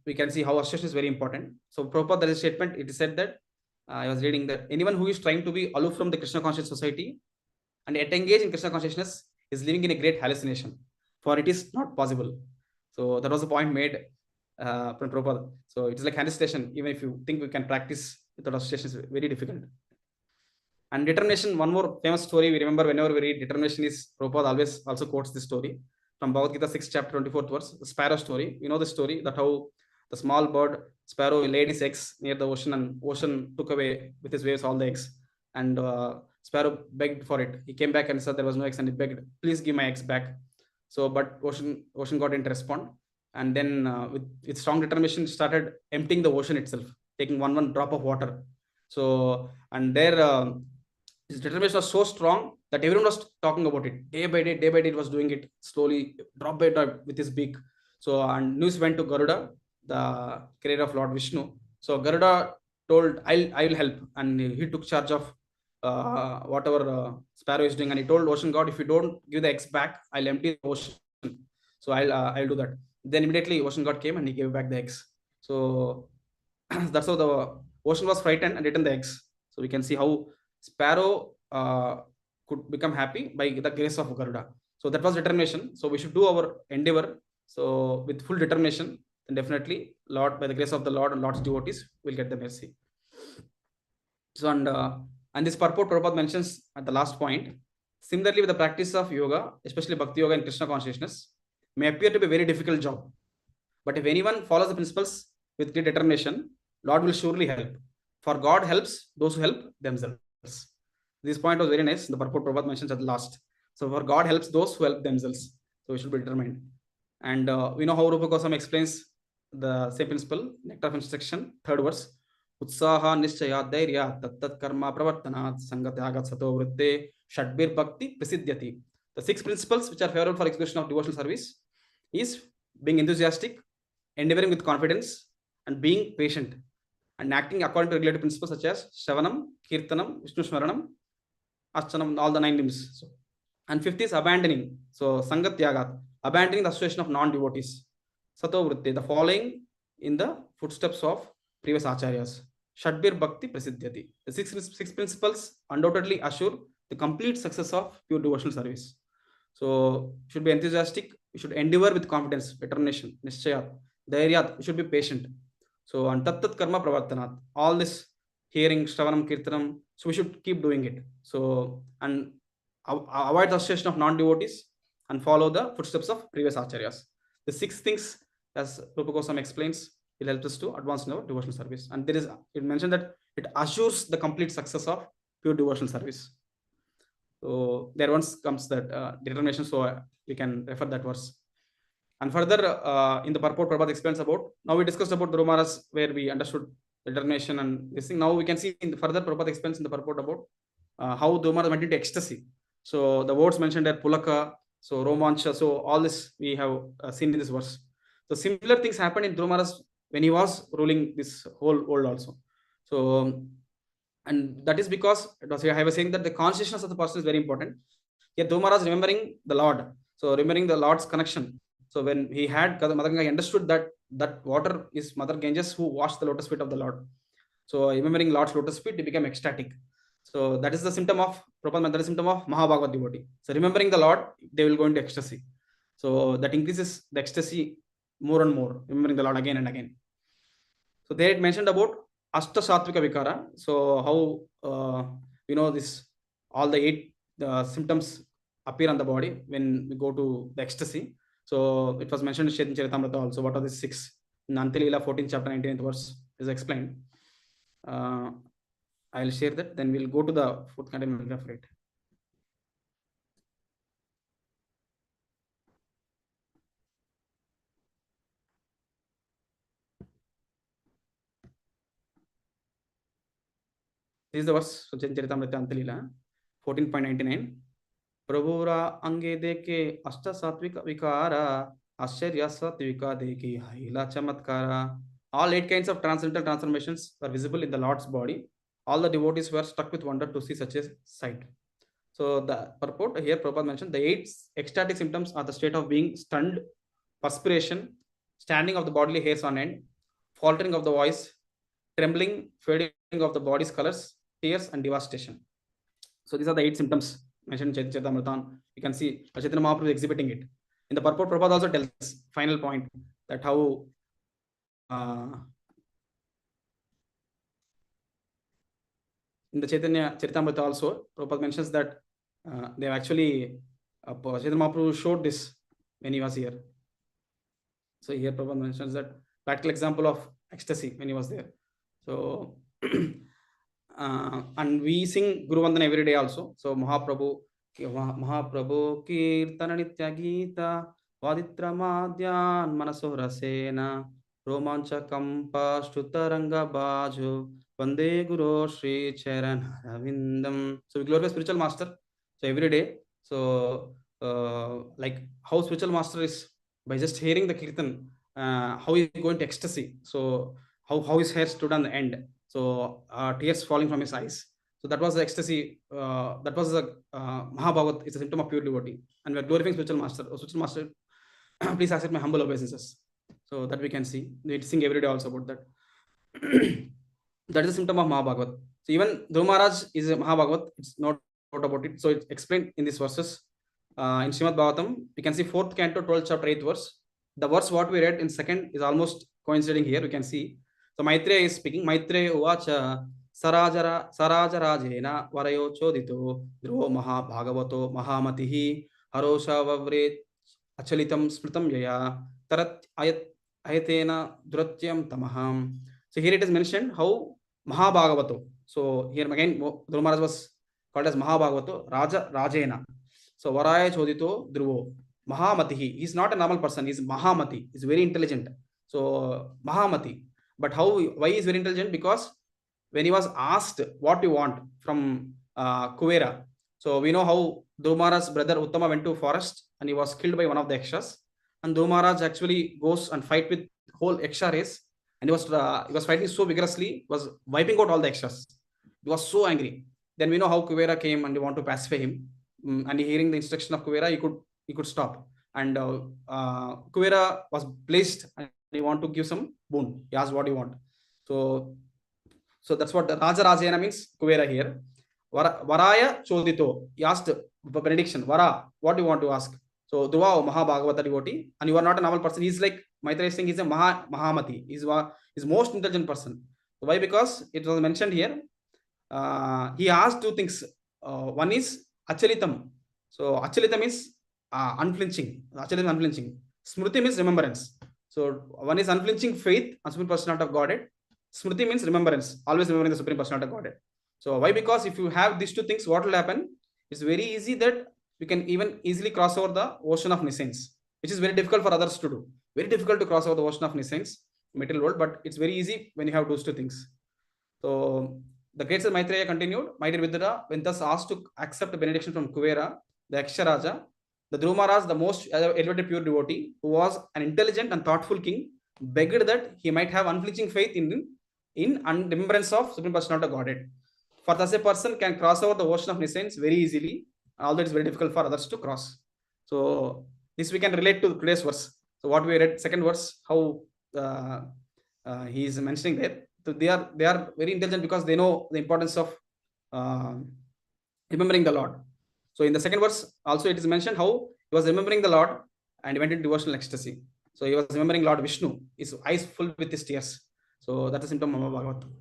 we can see how association is very important. So Prabhupada, there is a statement. It is said that I was reading that anyone who is trying to be aloof from the Krishna conscious society and yet engage in Krishna consciousness is living in a great hallucination, for it is not possible. So that was the point made from Prabhupada. So it is like hallucination. Even if you think we can practice without association, is very difficult. And determination, one more famous story we remember whenever we read determination is Prabhupada always also quotes this story from Bhagavad Gita 6th chapter 24th verse, the sparrow story. You know the story, that how the small bird sparrow laid his eggs near the ocean, and ocean took away with his waves all the eggs, and sparrow begged for it. He came back and said there was no eggs, and he begged, "Please give my eggs back." So but ocean got into respond, and then with strong determination started emptying the ocean itself, taking one drop of water. So and there his determination was so strong that everyone was talking about it. Day by day it was doing it slowly, drop by drop with his beak. So and news went to Garuda, the carrier of Lord Vishnu. So Garuda told, I will help, and he took charge of whatever sparrow is doing, and he told ocean god, if you don't give the eggs back, I'll empty the ocean. So I'll do that. Then immediately ocean god came and he gave back the eggs. So that's how the ocean was frightened and returned the eggs. So we can see how sparrow could become happy by the grace of Garuda. So that was determination. So we should do our endeavor. So with full determination, then definitely Lord, by the grace of the Lord and Lord's devotees, will get the mercy. So and this purport Prabhupada mentions at the last point. Similarly, with the practice of yoga, especially Bhakti Yoga and Krishna consciousness, may appear to be a very difficult job. But if anyone follows the principles with great determination, Lord will surely help. For God helps those who help themselves. This point was very nice. The purport Prabhupada mentions at the last. So for God helps those who help themselves. So we should be determined. And we know how Rupa Goswami explains the same principle, Nectar of Instruction, third verse. Utsaha nischaya dhairya tattat karma pravartanat sangatyagat sato vritte shadbir bhakti prasidyati. The 6 principles which are favorable for execution of devotional service is being enthusiastic, endeavoring with confidence, and being patient, and acting according to regulated principles such as Shravanam, Kirtanam, Vishnu Smaranam, Archanam, all the 9 limbs. So, and 5th is abandoning. So Sangat Yagat, abandoning the association of non-devotees. Sato Vritti, the following in the footsteps of previous acharyas. Shadbir Bhakti Prasiddhyati. The 6 principles undoubtedly assure the complete success of pure devotional service. So should be enthusiastic, we should endeavor with confidence, determination, nishchayat, dhairyat, we should be patient. So and tattat karma pravartanat, all this hearing, shravanam, kirtanam, so we should keep doing it. So and avoid the association of non-devotees and follow the footsteps of previous acharyas. The 6 things, as Rupa Goswami explains, will help us to advance in our devotional service. And there is, it mentioned that it assures the complete success of pure devotional service. So there once comes that determination. So we can refer that verse. And further, in the purport, Prabhupada explains about, now we discussed about the Romaras where we understood determination and this thing. Now we can see in the further, Prabhupada explains in the purport about how the Romaras went into ecstasy. So the words mentioned are Pulaka, so Romancha, so all this we have seen in this verse. So similar things happened in Dhrumaras when he was ruling this whole world also. So and that is because I was saying that the consciousness of the person is very important. Yet Dhruva Maharaj remembering the Lord, so remembering the Lord's connection. So when he had Mother Ganga, he understood that water is Mother Ganges who washed the lotus feet of the Lord. So remembering Lord's lotus feet, he became ecstatic. So that is the symptom of Prabhupada, that is symptom of Mahabhagavat devotee. So remembering the Lord, they will go into ecstasy. So that increases the ecstasy more and more, remembering the Lord again and again. So there it mentioned about Ashta Satvika Vikara. So how this all the 8 symptoms appear on the body when we go to the ecstasy. So it was mentioned in Chaitanya Charitamrita also. What are the 6? In Antilila 14th chapter 19th verse is explained. I'll share that. Then we'll go to the fourth containment of rate. This is the verse. So Chaitanya Charitamrita Antilila 14.99. Prabhura ange deke ashta satvika vikara ashcharya satvika deke haila chamatkara. All 8 kinds of transcendental transformations were visible in the Lord's body. All the devotees were struck with wonder to see such a sight. So the purport here, Prabhupada mentioned the 8 ecstatic symptoms are the state of being stunned, perspiration, standing of the bodily hairs on end, faltering of the voice, trembling, fading of the body's colors, tears, and devastation. So these are the 8 symptoms mentioned in Chaitanya Charitamrita. You can see Chaitanya Mahaprabhu exhibiting it. In the purport, Prabhupada also tells final point that how in the Chaitanya Charitamrita also, Prabhupada mentions that they actually Chaitanya Mahaprabhu showed this when he was here. So here Prabhupada mentions that practical example of ecstasy when he was there. So and we sing Guru Vandana every day also. So Mahaprabhu Kirtana Nitya Gita Vaditra Madhyan Manaso Rasena Romancha Kampa Shtutaranga Baju Vande Guru Sri Charan Ravindam. So we glorify spiritual master. So every day. So like how spiritual master is by just hearing the kirtan, how he is going to ecstasy. So how his hair stood on the end. So tears falling from his eyes. So that was the ecstasy. That was the Mahabhagat. It's a symptom of pure devotee. And we are glorifying spiritual master. Oh, spiritual master, please accept my humble obeisances. So that we can see. We sing every day also about that. That is a symptom of Mahabhagat. So even Dhruv Maharaj is a Mahabhagat. It's not about it. So it's explained in these verses. In Srimad Bhagavatam, we can see 4th canto, 12th chapter, 8th verse. The verse what we read in second is almost coinciding here. We can see. So Maitreya is speaking. Maitreya uvacha Sarajarajena Varayo Chodito Dhruvo Mahabhagavato Mahamatihi Harosha Vavret Achalitam Smritam Yaya Tarat Ayatena Duratyam Tamaham. So here it is mentioned how Mahabhagavato. So here again, Dhruva Maharaj was called as Mahabhagavato Raja Rajena. So Varaya Chodito Dhruvo Mahamatihi. He's not a normal person. He's Mahamati. He's very intelligent. So Mahamati. But why he is very intelligent? Because when he was asked what you want from Kuvera, so we know how Dhruva Maharaj's brother Uttama went to forest and he was killed by one of the Yakshas. And Dhruva Maharaj actually goes and fight with whole Yaksha race. And he was fighting so vigorously, was wiping out all the Yakshas. He was so angry. Then we know how Kuvera came and he want to pacify him. And hearing the instruction of Kuvera, he could stop. And Kuvera was placed and he want to give some boon. He asked what you want. So that's what the Raja Rajayana means, Kuvera here. Varaya Chodito. He asked benediction. Vara, what do you want to ask? So Dhruva Mahabhagavata devotee, and you are not a normal person. He's like Maitreya is saying he's a Mahamati. He's most intelligent person. Why? Because it was mentioned here. He asked 2 things. One is Achalitam. So Achalitam is unflinching. Achalitam unflinching. Smriti means remembrance. So one is unflinching faith on Supreme Personality of Godhead. Smriti means remembrance. Always remembering the Supreme Personality of Godhead. So why? Because if you have these 2 things, what will happen? It's very easy that you can even easily cross over the ocean of nescience, which is very difficult for others to do. Very difficult to cross over the ocean of nescience, material world, but it's very easy when you have those 2 things. So the great Sage Maitreya continued, my dear Vidura, when thus asked to accept the benediction from Kuvera, the Yaksharaja, the Dhruva Maharaj, the most elevated pure devotee, who was an intelligent and thoughtful king, begged that he might have unflinching faith in remembrance of Supreme Personality of Godhead. For thus a person can cross over the ocean of nescience very easily, although it is very difficult for others to cross. So this we can relate to today's verse. So what we read, second verse, how he is mentioning there. So they are very intelligent because they know the importance of remembering the Lord. So in the second verse also it is mentioned how he was remembering the Lord and he went into devotional ecstasy. So he was remembering Lord Vishnu, his eyes full with his tears. So that's a symptom of Bhagavatam.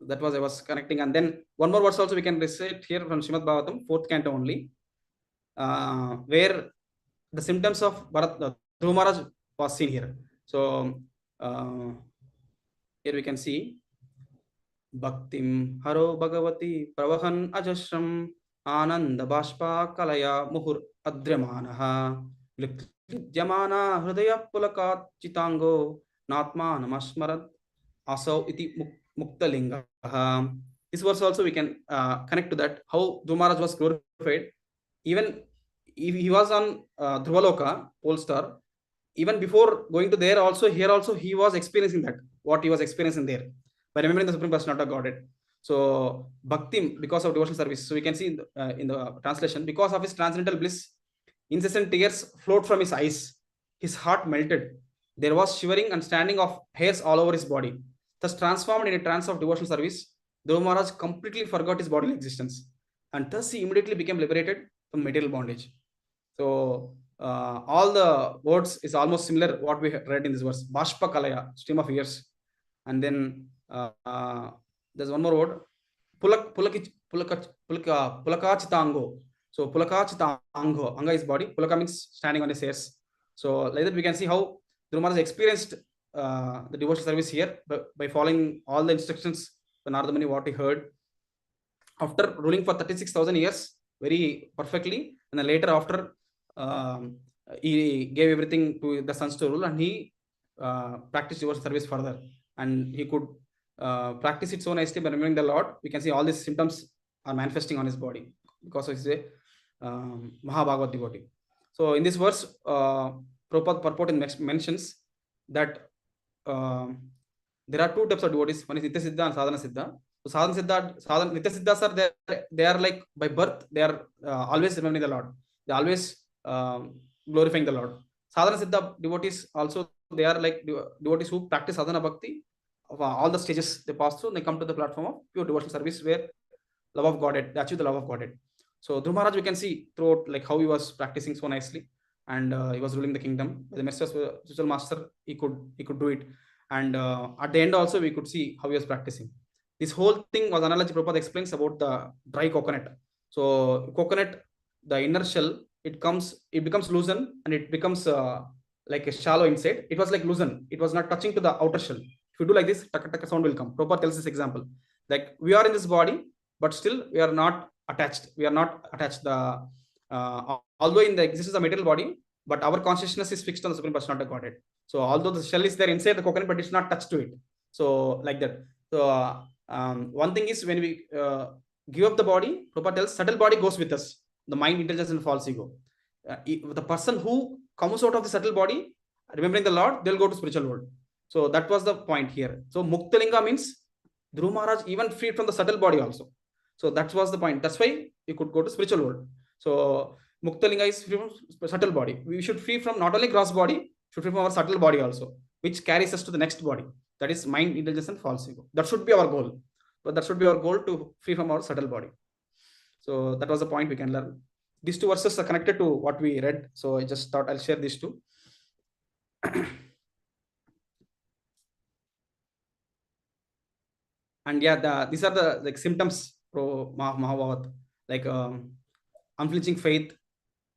That was I was connecting. And then one more verse also we can recite here from Srimad Bhagavatam, 4th canto only, where the symptoms of Dhruva Maharaj was seen here. So here we can see Bhaktim Haro Bhagavati Pravahan Ajashram Ananda Bashpa Kalaya Muhur Adryamanaha Lidyamana Hridaya Pulakat Chitango Natma Namasmarat Asav iti Muktalinga. This verse also we can connect to that, how Dhruva Maharaj was glorified. Even if he was on Dhruvaloka, pole star, even before going to there also, here also he was experiencing that, what he was experiencing there, by remembering the Supreme Personality of Godhead. So Bhakti, because of devotional service. So we can see in the translation, because of his transcendental bliss, incessant tears flowed from his eyes. His heart melted. There was shivering and standing of hairs all over his body. Thus transformed in a trance of devotional service, Dhruva Maharaj completely forgot his bodily existence, and thus he immediately became liberated from material bondage. So all the words is almost similar what we read in this verse. Bashpa Kalaya, stream of ears. And then there's one more word. Pulakachitango. So Pulakachitango. Anga is body. Pulaka means standing on his ears. So like that we can see how Dhruva Maharaj experienced the devotional service here by following all the instructions, the Narada Muni, what he heard. After ruling for 36,000 years very perfectly, and then later after he gave everything to the sons to rule, and he practiced devotional service further, and he could practice it so nicely by remembering the Lord. We can see all these symptoms are manifesting on his body because he's a Mahabhagavat devotee. So in this verse, Prabhupada purport mentions that there are two types of devotees. One is Nitya Siddha and Sadhana Siddha. So Sadhana Nitya Siddhas are they are like by birth they are always remembering the Lord. They are always glorifying the Lord. Sadhana Siddha devotees also, they are like devotees who practice sadhana bhakti of all the stages they pass through. They come to the platform of pure devotional service where love of Godhead, they achieve the love of Godhead. So Dhruva Maharaj, we can see throughout like how he was practicing so nicely, and he was ruling the kingdom. By the mercy of spiritual master, he could do it. And at the end also we could see how he was practicing. This whole thing was analogy Prabhupada explains about the dry coconut. So coconut, the inner shell, it becomes loosened, and it becomes like a shallow inside. It was like loosened. It was not touching to the outer shell. If you do like this, taka taka sound will come. Prabhupada tells this example. Like we are in this body, but still we are not attached. We are not attached. Although in the existence of material body, but our consciousness is fixed on the Supreme Personality of Godhead. So although the shell is there inside the coconut, but it's not touched to it. So like that. So one thing is when we give up the body, Prabhupada tells subtle body goes with us. The mind, intelligence, and false ego. The person who comes out of the subtle body, remembering the Lord, they'll go to spiritual world. So that was the point here. So Muktalinga means Dhruva Maharaj even freed from the subtle body also. So that was the point. That's why you could go to spiritual world. So Muktalinga is free from subtle body. We should free from not only gross body, should free from our subtle body also, which carries us to the next body. That is mind, intelligence, and false ego. That should be our goal. But that should be our goal, to free from our subtle body. So that was the point we can learn. These two verses are connected to what we read. So I just thought I'll share these two. And yeah, these are the like symptoms pro Mahabhavat, like unflinching faith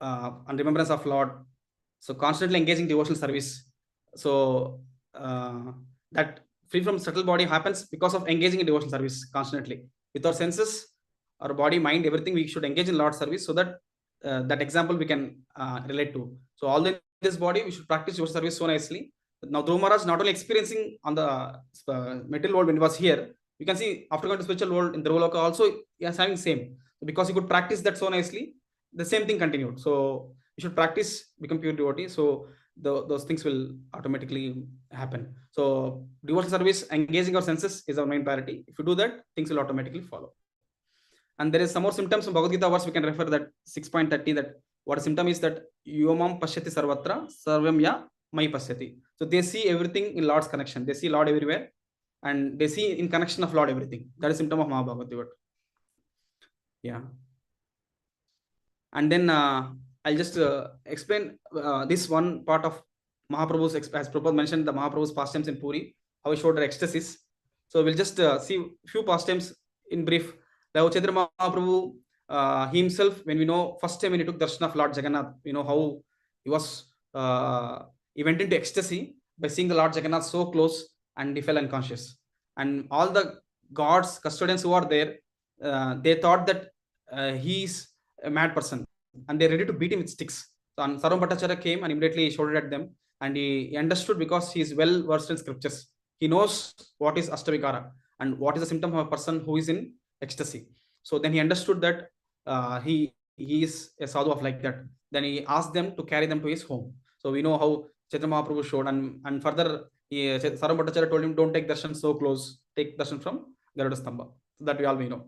and remembrance of Lord. So constantly engaging devotional service. So that free from subtle body happens because of engaging in devotional service constantly. With our senses, our body, mind, everything, we should engage in Lord service, so that that example we can relate to. So all in this body, we should practice devotional service so nicely. Now Dhruva Maharaj not only experiencing on the material world when he was here, you can see after going to spiritual world in Dhruvaloka also he is having same, because he could practice that so nicely. The same thing continued. So you should practice, become pure devotee. So those things will automatically happen. So devotional service, engaging our senses is our main priority. If you do that, things will automatically follow. And there is some more symptoms in Bhagavad Gita verse we can refer, that 6.30, that what a symptom is that Yomam Pashyati Sarvatra Sarvam Ya Mai Pashyati. So they see everything in Lord's connection. They see Lord everywhere, and they see in connection of Lord everything. That is symptom of Mahabhagavad. Yeah. And then I'll just explain this one part of Mahaprabhu's, as Prabhupada mentioned, the Mahaprabhu's pastimes in Puri, how he showed the ecstasies. So we'll just see few pastimes in brief. The Chaitanya Mahaprabhu himself, when we know first time when he took darshan of Lord Jagannath, we know how he was he went into ecstasy by seeing the Lord Jagannath so close, and he fell unconscious. And all the gods, custodians who are there, they thought that he's a mad person, and they're ready to beat him with sticks. So Sarvam Bhattacharya came and immediately shouted at them, and he understood, because he is well versed in scriptures. He knows what is Ashtavikara and what is the symptom of a person who is in ecstasy. So then he understood that he is a sadhu of like that. Then he asked them to carry them to his home. So we know how Chaitanya Mahaprabhu showed, and further Sarvam Bhattacharya told him, don't take darshan so close, take darshan from Garuda Stamba. So that we all may know.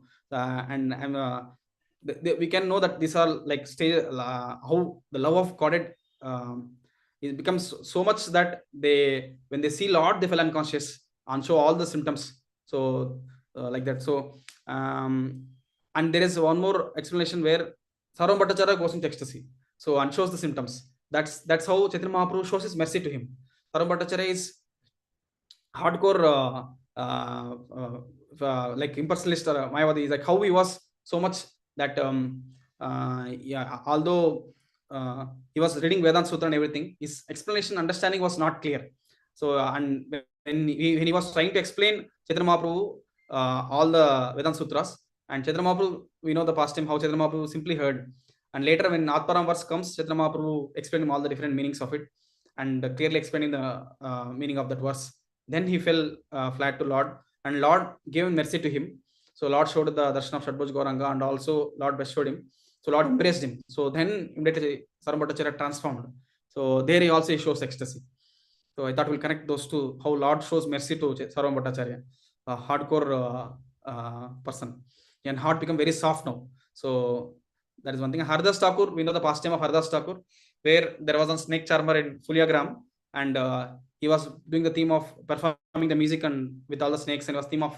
We can know that these are like stage, how the love of Godhead it becomes so much that they, when they see Lord, they feel unconscious and show all the symptoms. So like that. So and there is one more explanation where Sarvam Bhattacharya goes into ecstasy, so and shows the symptoms. That's how Chaitanya Mahaprabhu shows his mercy to him. Sarvam Bhattacharya is hardcore like impersonalist or Mayavadi. Is like how he was so much that yeah, although he was reading Vedanta Sutra and everything, his explanation understanding was not clear. So and when he was trying to explain Chaitanya Mahaprabhu all the Vedanta Sutras, and Chaitanya Mahaprabhu, we know the past time how Chaitanya Mahaprabhu simply heard, and later when Atmaram verse comes, Chaitanya Mahaprabhu explained him all the different meanings of it, and clearly explaining the meaning of that verse. Then he fell flat to Lord, and Lord gave mercy to him. So Lord showed the darshan of Shadbhuj Gauranga, and also Lord bestowed him. So Lord embraced him. So then immediately Sarvam Bhattacharya transformed. So there he also shows ecstasy. So I thought we'll connect those two, how Lord shows mercy to Sarvam Bhattacharya, a hardcore person. And heart become very soft now. So that is one thing. Haridas Thakur, we know the pastime of Haridas Thakur, where there was a snake charmer in Fulyagram, and he was doing the theme of performing the music and with all the snakes, and it was theme of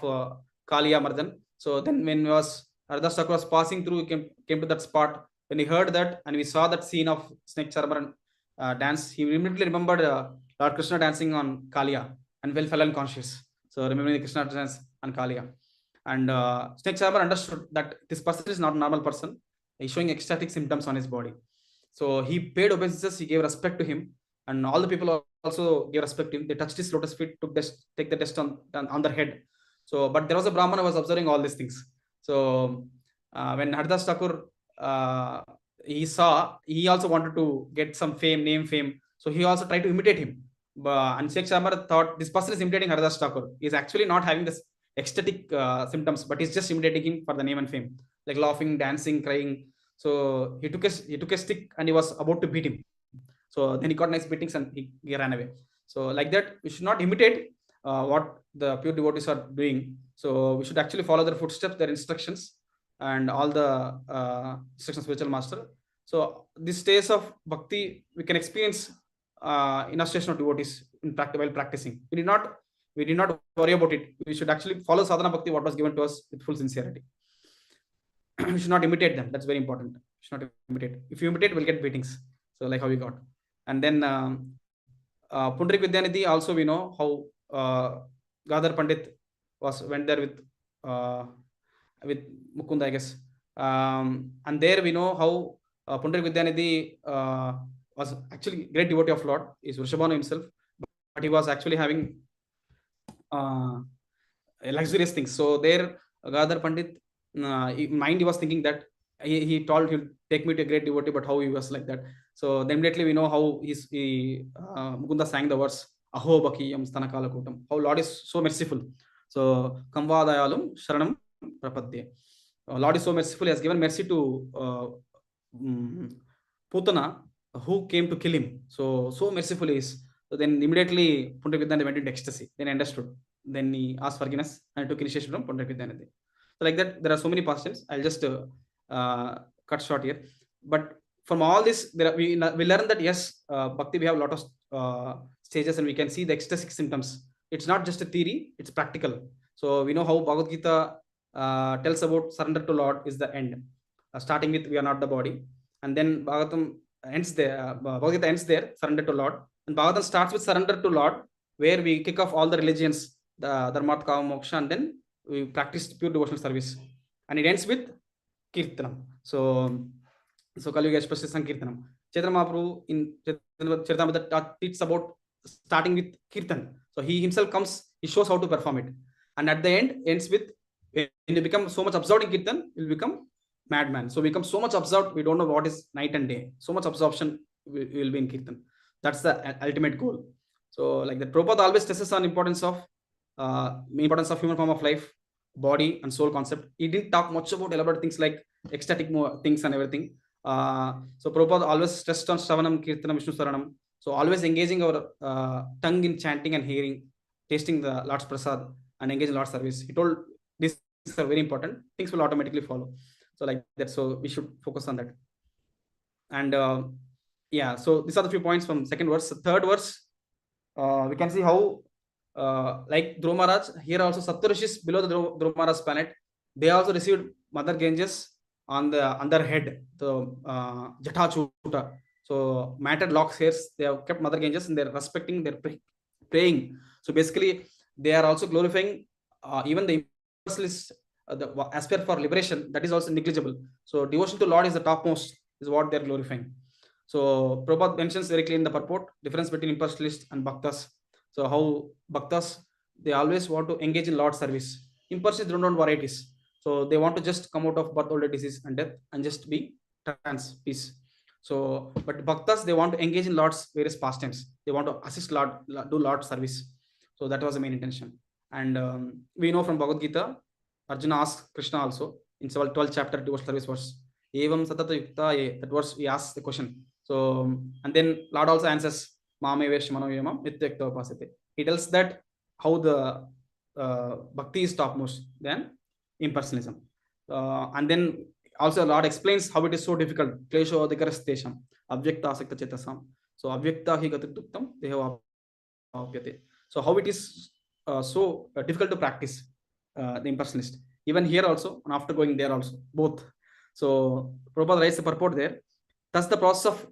Kaliya Mardan. So then when Haridas Thakur was passing through, came to that spot. When he heard that and we saw that scene of snake charmer and dance, he immediately remembered Lord Krishna dancing on Kaliya and fell unconscious. So remembering the Krishna dance on Kaliya. And Snake Charmer understood that this person is not a normal person. He's showing ecstatic symptoms on his body. So he paid obeisances, he gave respect to him, and all the people also gave respect to him. They touched his lotus feet, take the test on their head. So, but there was a Brahmana who was observing all these things. So when Haridas Thakur he saw, he also wanted to get some fame. So he also tried to imitate him. And Sheikh Shamar thought this person is imitating Haridas Thakur. He's actually not having this ecstatic symptoms, but he's just imitating him for the name and fame, like laughing, dancing, crying. So he took a stick and he was about to beat him. So then he got nice beatings and he ran away. So like that, we should not imitate what the pure devotees are doing. So we should actually follow their footsteps, their instructions, and all the instructions of spiritual master. So this stage of bhakti we can experience in a station of devotees while practicing. We did not worry about it. We should actually follow sadhana bhakti, what was given to us, with full sincerity. We should not imitate them. That's very important. We should not imitate. If you imitate, we'll get beatings. So like how we got. And then Pundrik Vidyanidhi, also we know how Gadar Pandit went there with Mukunda, I guess. And there we know how Pundrik Vidyanidhi was actually great devotee of Lord, is Vrishabhanu himself, but he was actually having luxurious things. So there, Gadar Pandit, in mind, he was thinking that he told he'll take me to a great devotee, but how he was like that. So then immediately we know how Mukunda sang the verse, Aho Bakiyam Stanakala Kutam, how Lord is so merciful. So Kamvadayalum Sharanam Prapadye. Lord is so merciful, he has given mercy to Putana, who came to kill him. So merciful he is. So then immediately Pundrik Vidyanidhi went into ecstasy. Then understood. Then he asked forgiveness and took initiation from Pundrik Vidyanidhi. So like that, there are so many pastimes. I'll just cut short here. But from all this, we learn that yes, bhakti, we have a lot of stages, and we can see the ecstatic symptoms. It's not just a theory; it's practical. So we know how Bhagavad Gita tells about surrender to Lord is the end, starting with we are not the body, and then Bhagavatam ends there. Bhagavad Gita ends there, surrender to Lord, and Bhagavatam starts with surrender to Lord, where we kick off all the religions, the Dharmat, Kama, Moksha, and then we practice pure devotional service, and it ends with Kirtanam. So Kali Yuga especially Sankirtanam. Chaitanya Mahaprabhu in Charitamrita teaches about starting with Kirtan. So he himself comes, he shows how to perform it. And at the end, ends with when you become so much absorbed in Kirtan, you will become madman. So we become so much absorbed, we don't know what is night and day. So much absorption will be in Kirtan. That's the ultimate goal. So like the Prabhupada always stresses on importance of human form of life, body and soul concept. He didn't talk much about elaborate things like ecstatic things and everything. So Prabhupada always stressed on Shravanam, Kirtanam, Vishnu Saranam. So always engaging our tongue in chanting and hearing, tasting the Lord's Prasad and engaging Lord's service. He told these are very important. Things will automatically follow. So like that. So we should focus on that. And yeah, so these are the few points from second verse. Third verse, we can see how like Dhruva Maharaj, here also Saptarishis below the Dhruva Maharaj's planet, they also received Mother Ganges on their head, the Jata Chuta. So matted locks hairs, they have kept Mother Ganges and they're respecting, they're praying. So basically, they are also glorifying even the impersonalist, the aspire for liberation, that is also negligible. So devotion to Lord is the topmost, is what they're glorifying. So Prabhupada mentions very clearly in the purport difference between impersonalists and bhaktas. So how bhaktas, they always want to engage in Lord's service. Impersonalists don't want varieties. So they want to just come out of birth, old age, disease and death and just be trans, peace. So, but bhaktas, they want to engage in Lord's various pastimes. They want to assist Lord, do Lord service. So that was the main intention. And we know from Bhagavad Gita, Arjuna asks Krishna also in 12th chapter, devotional service verse, Evam Satata Yukta Ye, that verse we ask the question. So, and then Lord also answers, Mame Veshmano Yamam Nityakta Upasate. He tells that how the bhakti is topmost than impersonalism. And then also Lord explains how it is so difficult. Klesho Adikarastesham, Abhyakta Asakta Chetasam. So, Abhyakta Hi Gatikduktam, Deha Apyate. So, how it is so difficult to practice the impersonalist. Even here also, and after going there also, both. So, Prabhupada writes the purport there. Thus, the process of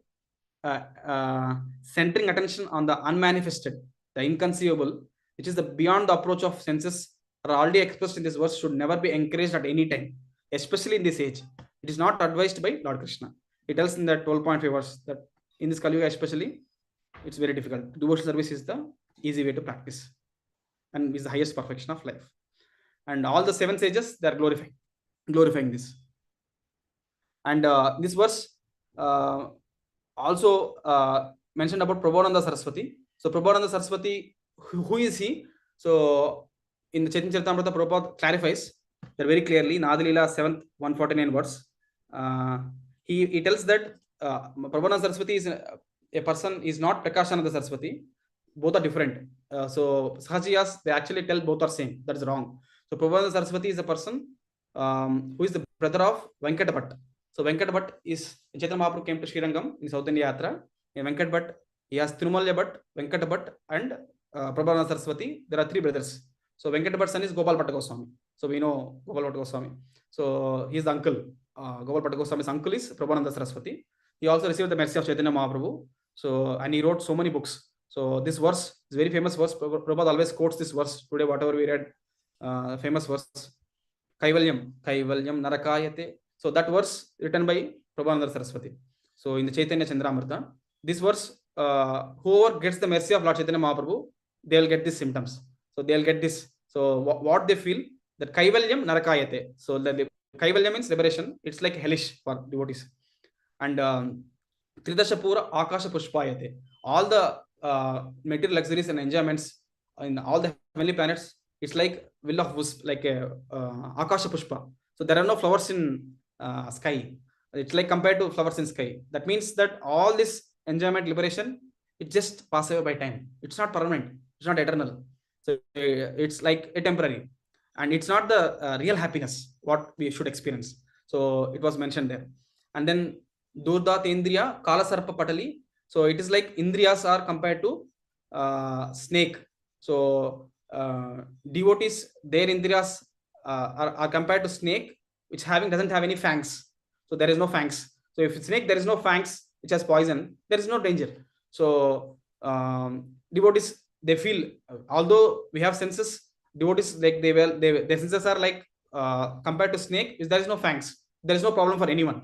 centering attention on the unmanifested, the inconceivable, which is the beyond the approach of senses, are already expressed in this verse, should never be encouraged at any time, especially in this age. It is not advised by Lord Krishna. It tells in that 12.5 verse that in this Kali Yuga especially, it's very difficult. Devotional service is the easy way to practice and is the highest perfection of life. And all the 7 sages, they are glorifying this. And this verse also mentioned about Prabhupada Saraswati. So Prabhupada Saraswati, who is he? So in the Chaitanya Charitamrita, Prabhupada clarifies that very clearly in Adilila 7th 149 words. He tells that Prabhupada Saraswati is a person is not Prakashananda Saraswati. Both are different. So Sahajiyas, they actually tell both are same. That's wrong. So Prabhupada Saraswati is a person who is the brother of Venkata Bhatt. So Venkat Bhatt is, Chaitanya Mahaprabhu came to Sri Rangam in South India Yatra. Venkat Bhatt, he has Tirumalya Bhatt, Venkat Bhatt and Prabhupada Saraswati. There are 3 brothers. So Venkat Bhatt's son is Gopal Bhatta Goswami. So we know Gopal Bhatta Goswami. So he is the uncle. Gopal Bhatta Goswami's uncle is Prabhupada Saraswati. He also received the mercy of Chaitanya Mahaprabhu. So, and he wrote so many books. So this verse is very famous verse. Prabhupada always quotes this verse. Today, whatever we read, famous verse. Kaivalyam Narakayate. So that verse written by Prabhupada Saraswati. So in the Chaitanya Chandramrita, this verse, whoever gets the mercy of Lord Chaitanya Mahaprabhu, they will get these symptoms. So they will get this. So what they feel, that Kaivalyam Narakayate. So the Kaivalya means liberation. It's like hellish for devotees. And Tridashapura Akasha Pushpayate. All the material luxuries and enjoyments in all the heavenly planets, it's like will of wisp, like a Akasha Pushpa. So there are no flowers in sky. It's like compared to flowers in sky. That means that all this enjoyment, liberation, it just passes away by time. It's not permanent. It's not eternal. So it's like a temporary, and it's not the real happiness what we should experience. So it was mentioned there. And then Durdat Indriya Kala Sarpa Patali. So it is like Indriyas are compared to snake. So devotees, their Indriyas are compared to snake, which doesn't have any fangs. So there is no fangs. So if it's snake, there is no fangs, which has poison, there is no danger. So devotees, they feel, although we have senses, devotees, like their senses are like compared to snake, is there is no fangs, there is no problem for anyone.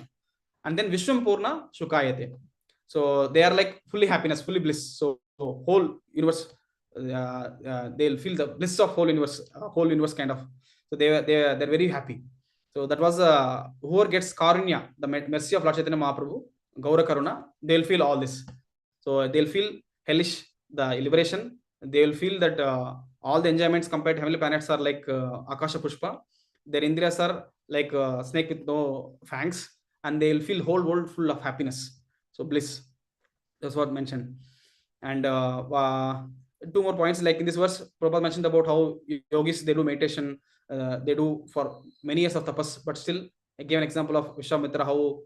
And then Vishwam Purna Shukayate. So they are like fully happiness, fully bliss. So whole universe, they'll feel the bliss of whole universe kind of. So they're very happy. So that was whoever gets Karunya, the mercy of Lord Chaitanya Mahaprabhu, Gaura Karuna, they'll feel all this. So they'll feel hellish, the liberation. They'll feel that all the enjoyments compared to heavenly planets are like Akasha Pushpa. Their Indriyas are like snake with no fangs, and they'll feel whole world full of happiness. So bliss. That's what mentioned. And two more points, like in this verse, Prabhupada mentioned about how yogis, they do meditation, they do for many years of tapas, but still I gave an example of Vishwamitra, how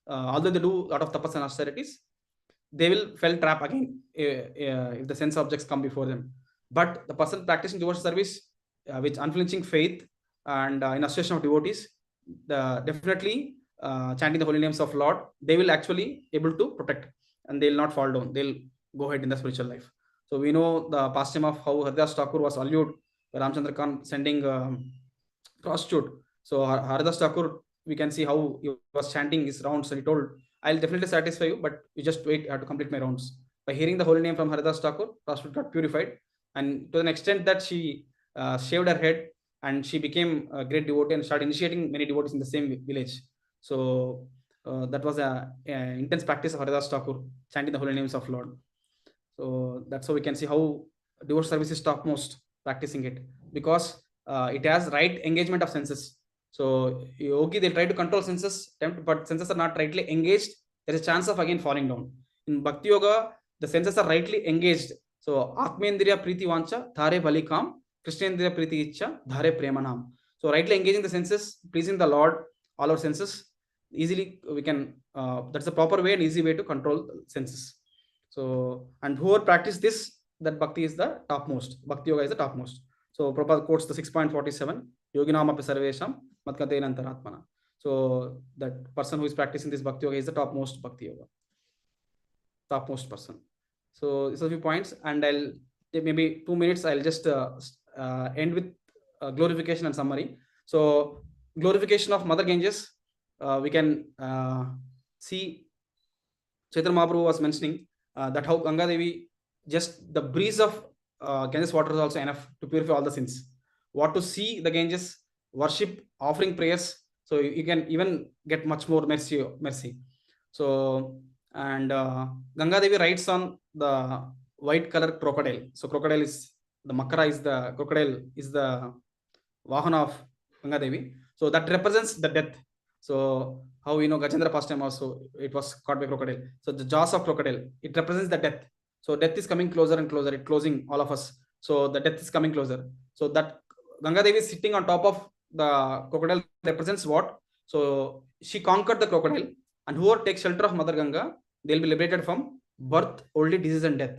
although they do a lot of tapas and austerities, they will fell trap again if the sense objects come before them. But the person practicing devotional service with unflinching faith and in association of devotees, definitely chanting the holy names of Lord, they will actually able to protect, and they'll not fall down. They'll go ahead in the spiritual life. So we know the pastime of how Haridas Thakur was allured by Ramchandra Khan sending prostitute. So Haridas Thakur, we can see how he was chanting his rounds, and he told, I'll definitely satisfy you, but you just wait, I have to complete my rounds. By hearing the holy name from Haridas Thakur, prostitute got purified, and to an extent that she shaved her head, and she became a great devotee and started initiating many devotees in the same village. So that was a intense practice of Haridas Thakur, chanting the holy names of Lord. So that's how we can see how devotional service is topmost, practicing it, because it has right engagement of senses. So yogi, they try to control senses, but senses are not rightly engaged. There is a chance of again falling down. In Bhakti Yoga, the senses are rightly engaged. So Atmendriya Priti Vancha, Dhare Balikam, Krishnendriya Priti Icha, Dhare Premanam. So rightly engaging the senses, pleasing the Lord, all our senses, easily we can, that's the proper way and easy way to control senses. So, and whoever practice this, that bhakti is the topmost. Bhakti yoga is the topmost. So Prabhupada quotes the 6.47, Yoginam api sarvesham matkateina antaratmana. So that person who is practicing this bhakti yoga is the topmost bhakti yoga. Topmost person. So these are a few points, and I'll take maybe 2 minutes. I'll just end with glorification and summary. So glorification of Mother Ganges, we can see Chaitanya Mahaprabhu was mentioning that how Ganga Devi, just the breeze of Ganges water is also enough to purify all the sins. What to see the Ganges, worship, offering prayers, so you can even get much more mercy. So, and Ganga Devi rides on the white color crocodile. So crocodile is the Makara, is the crocodile, is the Vahana of Ganga Devi. So that represents the death. So how Gajendra past time also, it was caught by crocodile. So the jaws of crocodile, it represents the death. So death is coming closer and closer, it closing all of us. So the death is coming closer. So that Ganga Devi is sitting on top of the crocodile represents what? So she conquered the crocodile, and whoever takes shelter of Mother Ganga, they'll be liberated from birth, old age, disease, and death.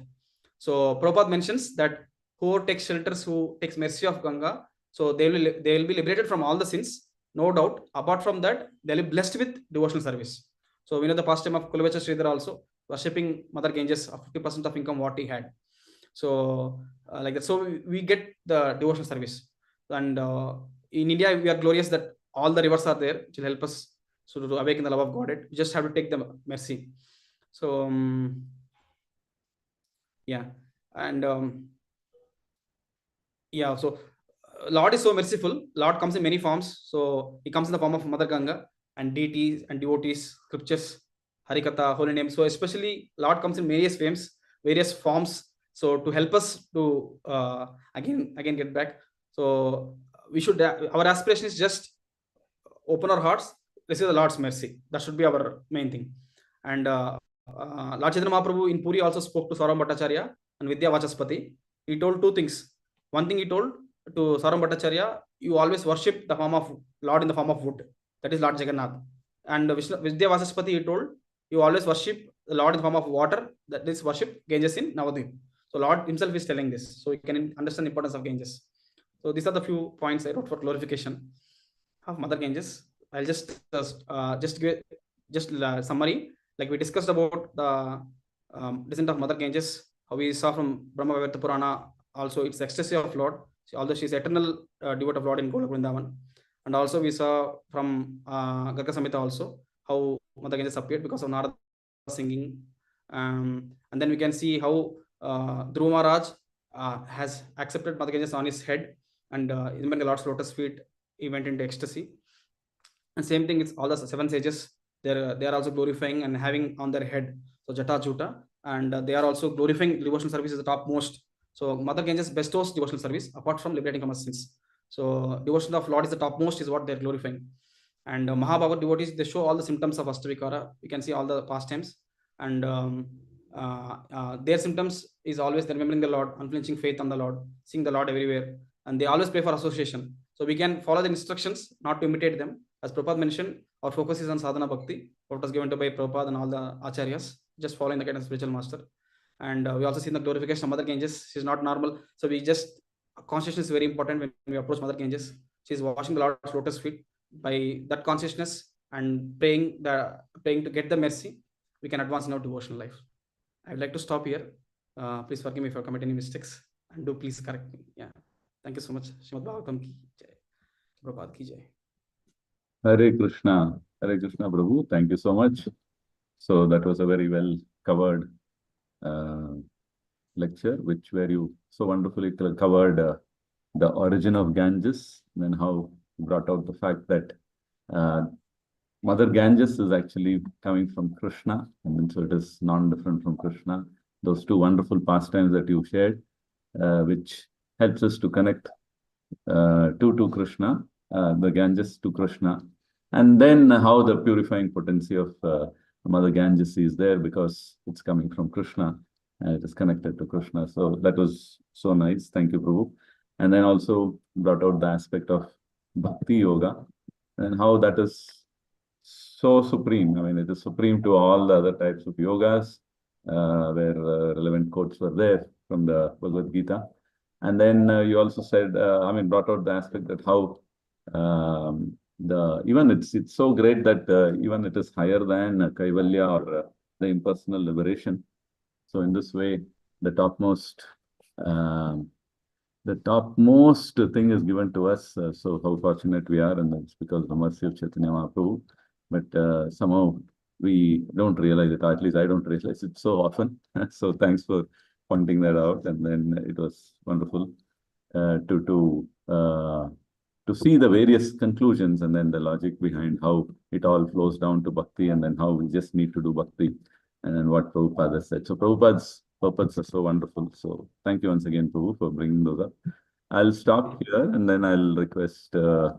So Prabhupada mentions that whoever takes shelters, who takes mercy of Ganga, so they will be liberated from all the sins, no doubt. Apart from that, they'll be blessed with devotional service. So we know the pastime of Kulavacha Sridhar also, worshipping Mother Ganges of 50% of income what he had. So like that. So we get the devotional service. And in India, we are glorious that all the rivers are there, which will help us so to awaken the love of Godhead. We just have to take the mercy. So yeah, and yeah, so Lord is so merciful. Lord comes in many forms. So he comes in the form of Mother Ganga and deities and devotees, scriptures, Harikatha, holy name. So especially Lord comes in various forms. So to help us to again get back. So we should, our aspiration is just open our hearts, receive the Lord's mercy. That should be our main thing. And Lord Chaitanya Mahaprabhu in Puri also spoke to Saurabh Bhattacharya and Vidya Vachaspati. He told two things. One thing he told to Saurabh Bhattacharya, you always worship the form of Lord in the form of wood. That is Lord Jagannath. And Vidya Vachaspati, he told, you always worship the Lord in the form of water. That is worship Ganges in Navadvip. So Lord himself is telling this. So you can understand the importance of Ganges. So these are the few points I wrote for glorification of Mother Ganges. I'll just give summary. Like we discussed about the descent of Mother Ganges, how we saw from Brahma Vaivarta Purana, also it's ecstasy of Lord, although she's eternal devotee of Lord in Golok Vrindavan. And also we saw from Garga Samhita also how Mother Ganges appeared because of Narada singing And then we can see how Dhruva Maharaj has accepted Mother Ganges on his head, and remembering the Lord's lotus feet, he went into ecstasy. And same thing, it's all the seven sages. They are also glorifying and having on their head so Jata Juta, and they are also glorifying devotional service is the topmost. So Mother Ganges bestows devotional service apart from liberating from our sins. So devotion of Lord is the topmost, is what they're glorifying. And Mahabhagat devotees, they show all the symptoms of Astavikara. You can see all the pastimes, and their symptoms is always they're remembering the Lord, unflinching faith on the Lord, seeing the Lord everywhere, and they always pray for association. So we can follow the instructions, not to imitate them. As Prabhupada mentioned, our focus is on sadhana bhakti, what was given to by Prabhupada and all the acharyas, just following the guidance of spiritual master. And we also see the glorification of Mother Ganges. She's not normal. So we just, consciousness is very important when we approach Mother Ganges. She's washing the Lord's lotus feet. By that consciousness and praying to get the mercy, we can advance in our devotional life. I would like to stop here. Please forgive me if I commit any mistakes, and do please correct me. Yeah. Thank you so much. Srimad Bhagavatam ki jai. Prabhupada ki jai. Hare Krishna. Hare Krishna, Prabhu. Thank you so much. So that was a very well covered lecture, where you so wonderfully covered the origin of Ganges, and then how you brought out the fact that Mother Ganges is actually coming from Krishna, and then so it is non-different from Krishna. Those two wonderful pastimes that you shared, which helps us to connect to Krishna, the Ganges to Krishna, and then how the purifying potency of Mother Ganges is there because it's coming from Krishna and it is connected to Krishna. So that was so nice. Thank you, Prabhu. And then also brought out the aspect of Bhakti Yoga and how that is so supreme. I mean, it is supreme to all the other types of yogas, where relevant quotes were there from the Bhagavad Gita. And then you also said, brought out the aspect that how even it's so great that even it is higher than Kaivalya or the impersonal liberation. So in this way, the topmost thing is given to us. So how fortunate we are, and that's because of the mercy of Chaitanya Mahaprabhu. But somehow we don't realize it, or at least I don't realize it so often. So thanks for pointing that out. And then it was wonderful to see the various conclusions and then the logic behind how it all flows down to bhakti, and then how we just need to do bhakti, and then what Prabhupada said. So Prabhupada's purpose are so wonderful. So thank you once again, Prabhu, for bringing those up. I'll stop here and then I'll request the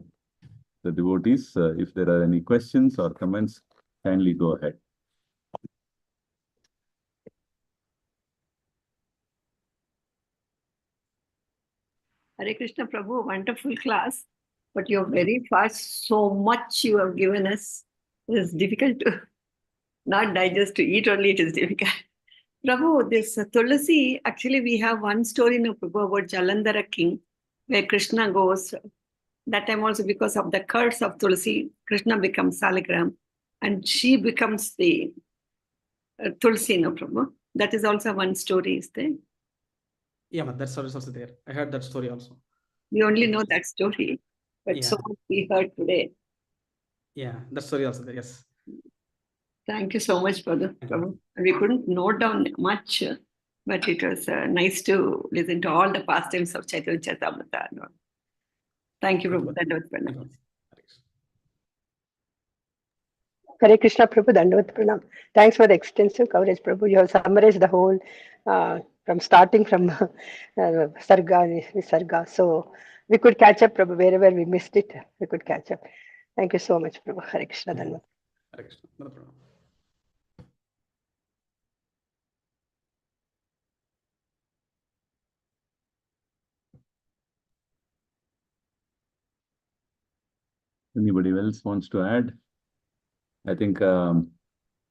devotees, if there are any questions or comments, kindly go ahead. Hare Krishna Prabhu, wonderful class, but you're very fast. So much you have given us. It is difficult to not digest, to eat only it is difficult. Prabhu, this Tulasi, actually we have one story in Prabhu about Jalandhara king, where Krishna goes. That time also because of the curse of Tulasi, Krishna becomes Saligram and she becomes the Tulsi, no Prabhu. That is also one story, is there? Yeah, but that story is also there. I heard that story also. We only know that story, but Yeah. so much we heard today. Yeah, that story also there, yes. Thank you so much, Brother Prabhu. We couldn't note down much, but it was nice to listen to all the pastimes of Chaitanya Charitamrita. Thank you, Prabhu. Thank you. Hare Krishna, Prabhu, Dandavat Pranam. Thanks for the extensive coverage, Prabhu. You have summarized the whole, from starting from Sarga, Visarga. So we could catch up, Prabhu, wherever we missed it, we could catch up. Thank you so much, Prabhu. Hare Krishna, Dandavat. Hare Krishna. No problem. Anybody else wants to add? I think, Prabhu,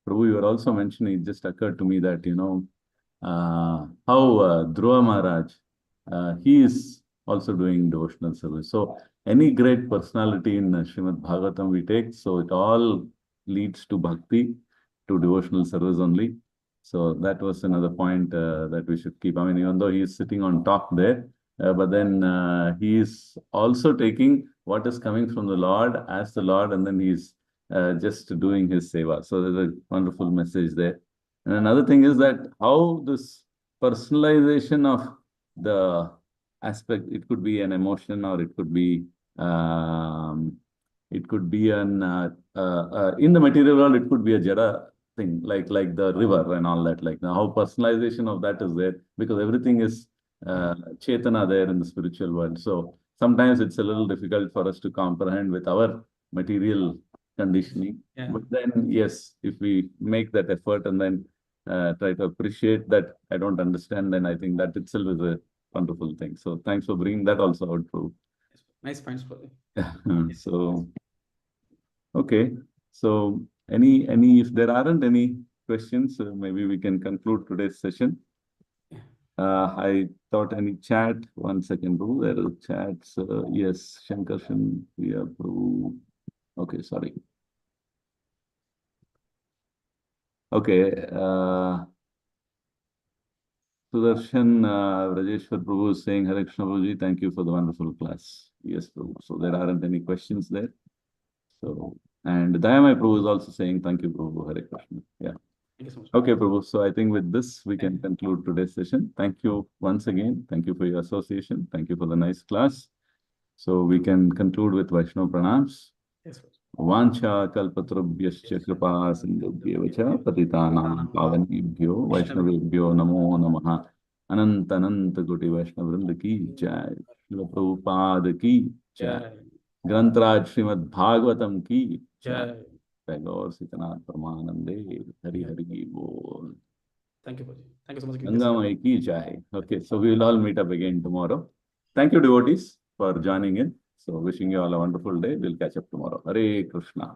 you were also mentioning, it just occurred to me that, how Dhruva Maharaj, he is also doing devotional service. So any great personality in Srimad Bhagavatam we take, so it all leads to bhakti, to devotional service only. So that was another point that we should keep. I mean, even though he is sitting on top there, but then he is also taking what is coming from the Lord as the Lord, and then he's just doing his seva. So there's a wonderful message there. And another thing is that how this personalization of the aspect, it could be an emotion or it could be in the material world, it could be a jada thing, like the river and all that, like how personalization of that is there, because everything is chetana there in the spiritual world. So sometimes it's a little difficult for us to comprehend with our material conditioning. Yeah. But then, yes, if we make that effort and then try to appreciate that I don't understand, then I think that itself is a wonderful thing. So thanks for bringing that also out, Prabhu. Nice points, Prabhu. So, okay. So if there aren't any questions, maybe we can conclude today's session. I thought any chat. 1 second, Prabhu. There are chats. Yes, Shankarshan, Priya, Prabhu. Okay, sorry. Okay. Sudarshan Rajeshwar Prabhu is saying, Hare Krishna Prabhuji, thank you for the wonderful class. Yes, Prabhu. So there aren't any questions there. So, and Dayamay Prabhu is also saying, thank you, Prabhu. Hare Krishna. Yeah. Thank you so much. Okay, Prabhu. So I think with this, we can conclude today's session. Thank you once again. Thank you for your association. Thank you for the nice class. So we can conclude with Vaishnav Pranams. Yes, sir. Vancha kalpatrubhyascha kripa sindhubhyev cha patitanam pavanebhyo vaishnavebhyo namo namaha. Anant anant koti Vaishnav vrinda ki jai. Srila Prabhupada ki jai. Jai. Grantraj Srimad Bhagavatam ki jai. Jai. Tagore Sitanath Paramanande. Hari Hari Bol. Thank you, Prabhu. Thank you so much. Gangamai ki jai. Okay, so we will all meet up again tomorrow. Thank you, devotees, for joining in. So wishing you all a wonderful day. We'll catch up tomorrow. Hare Krishna.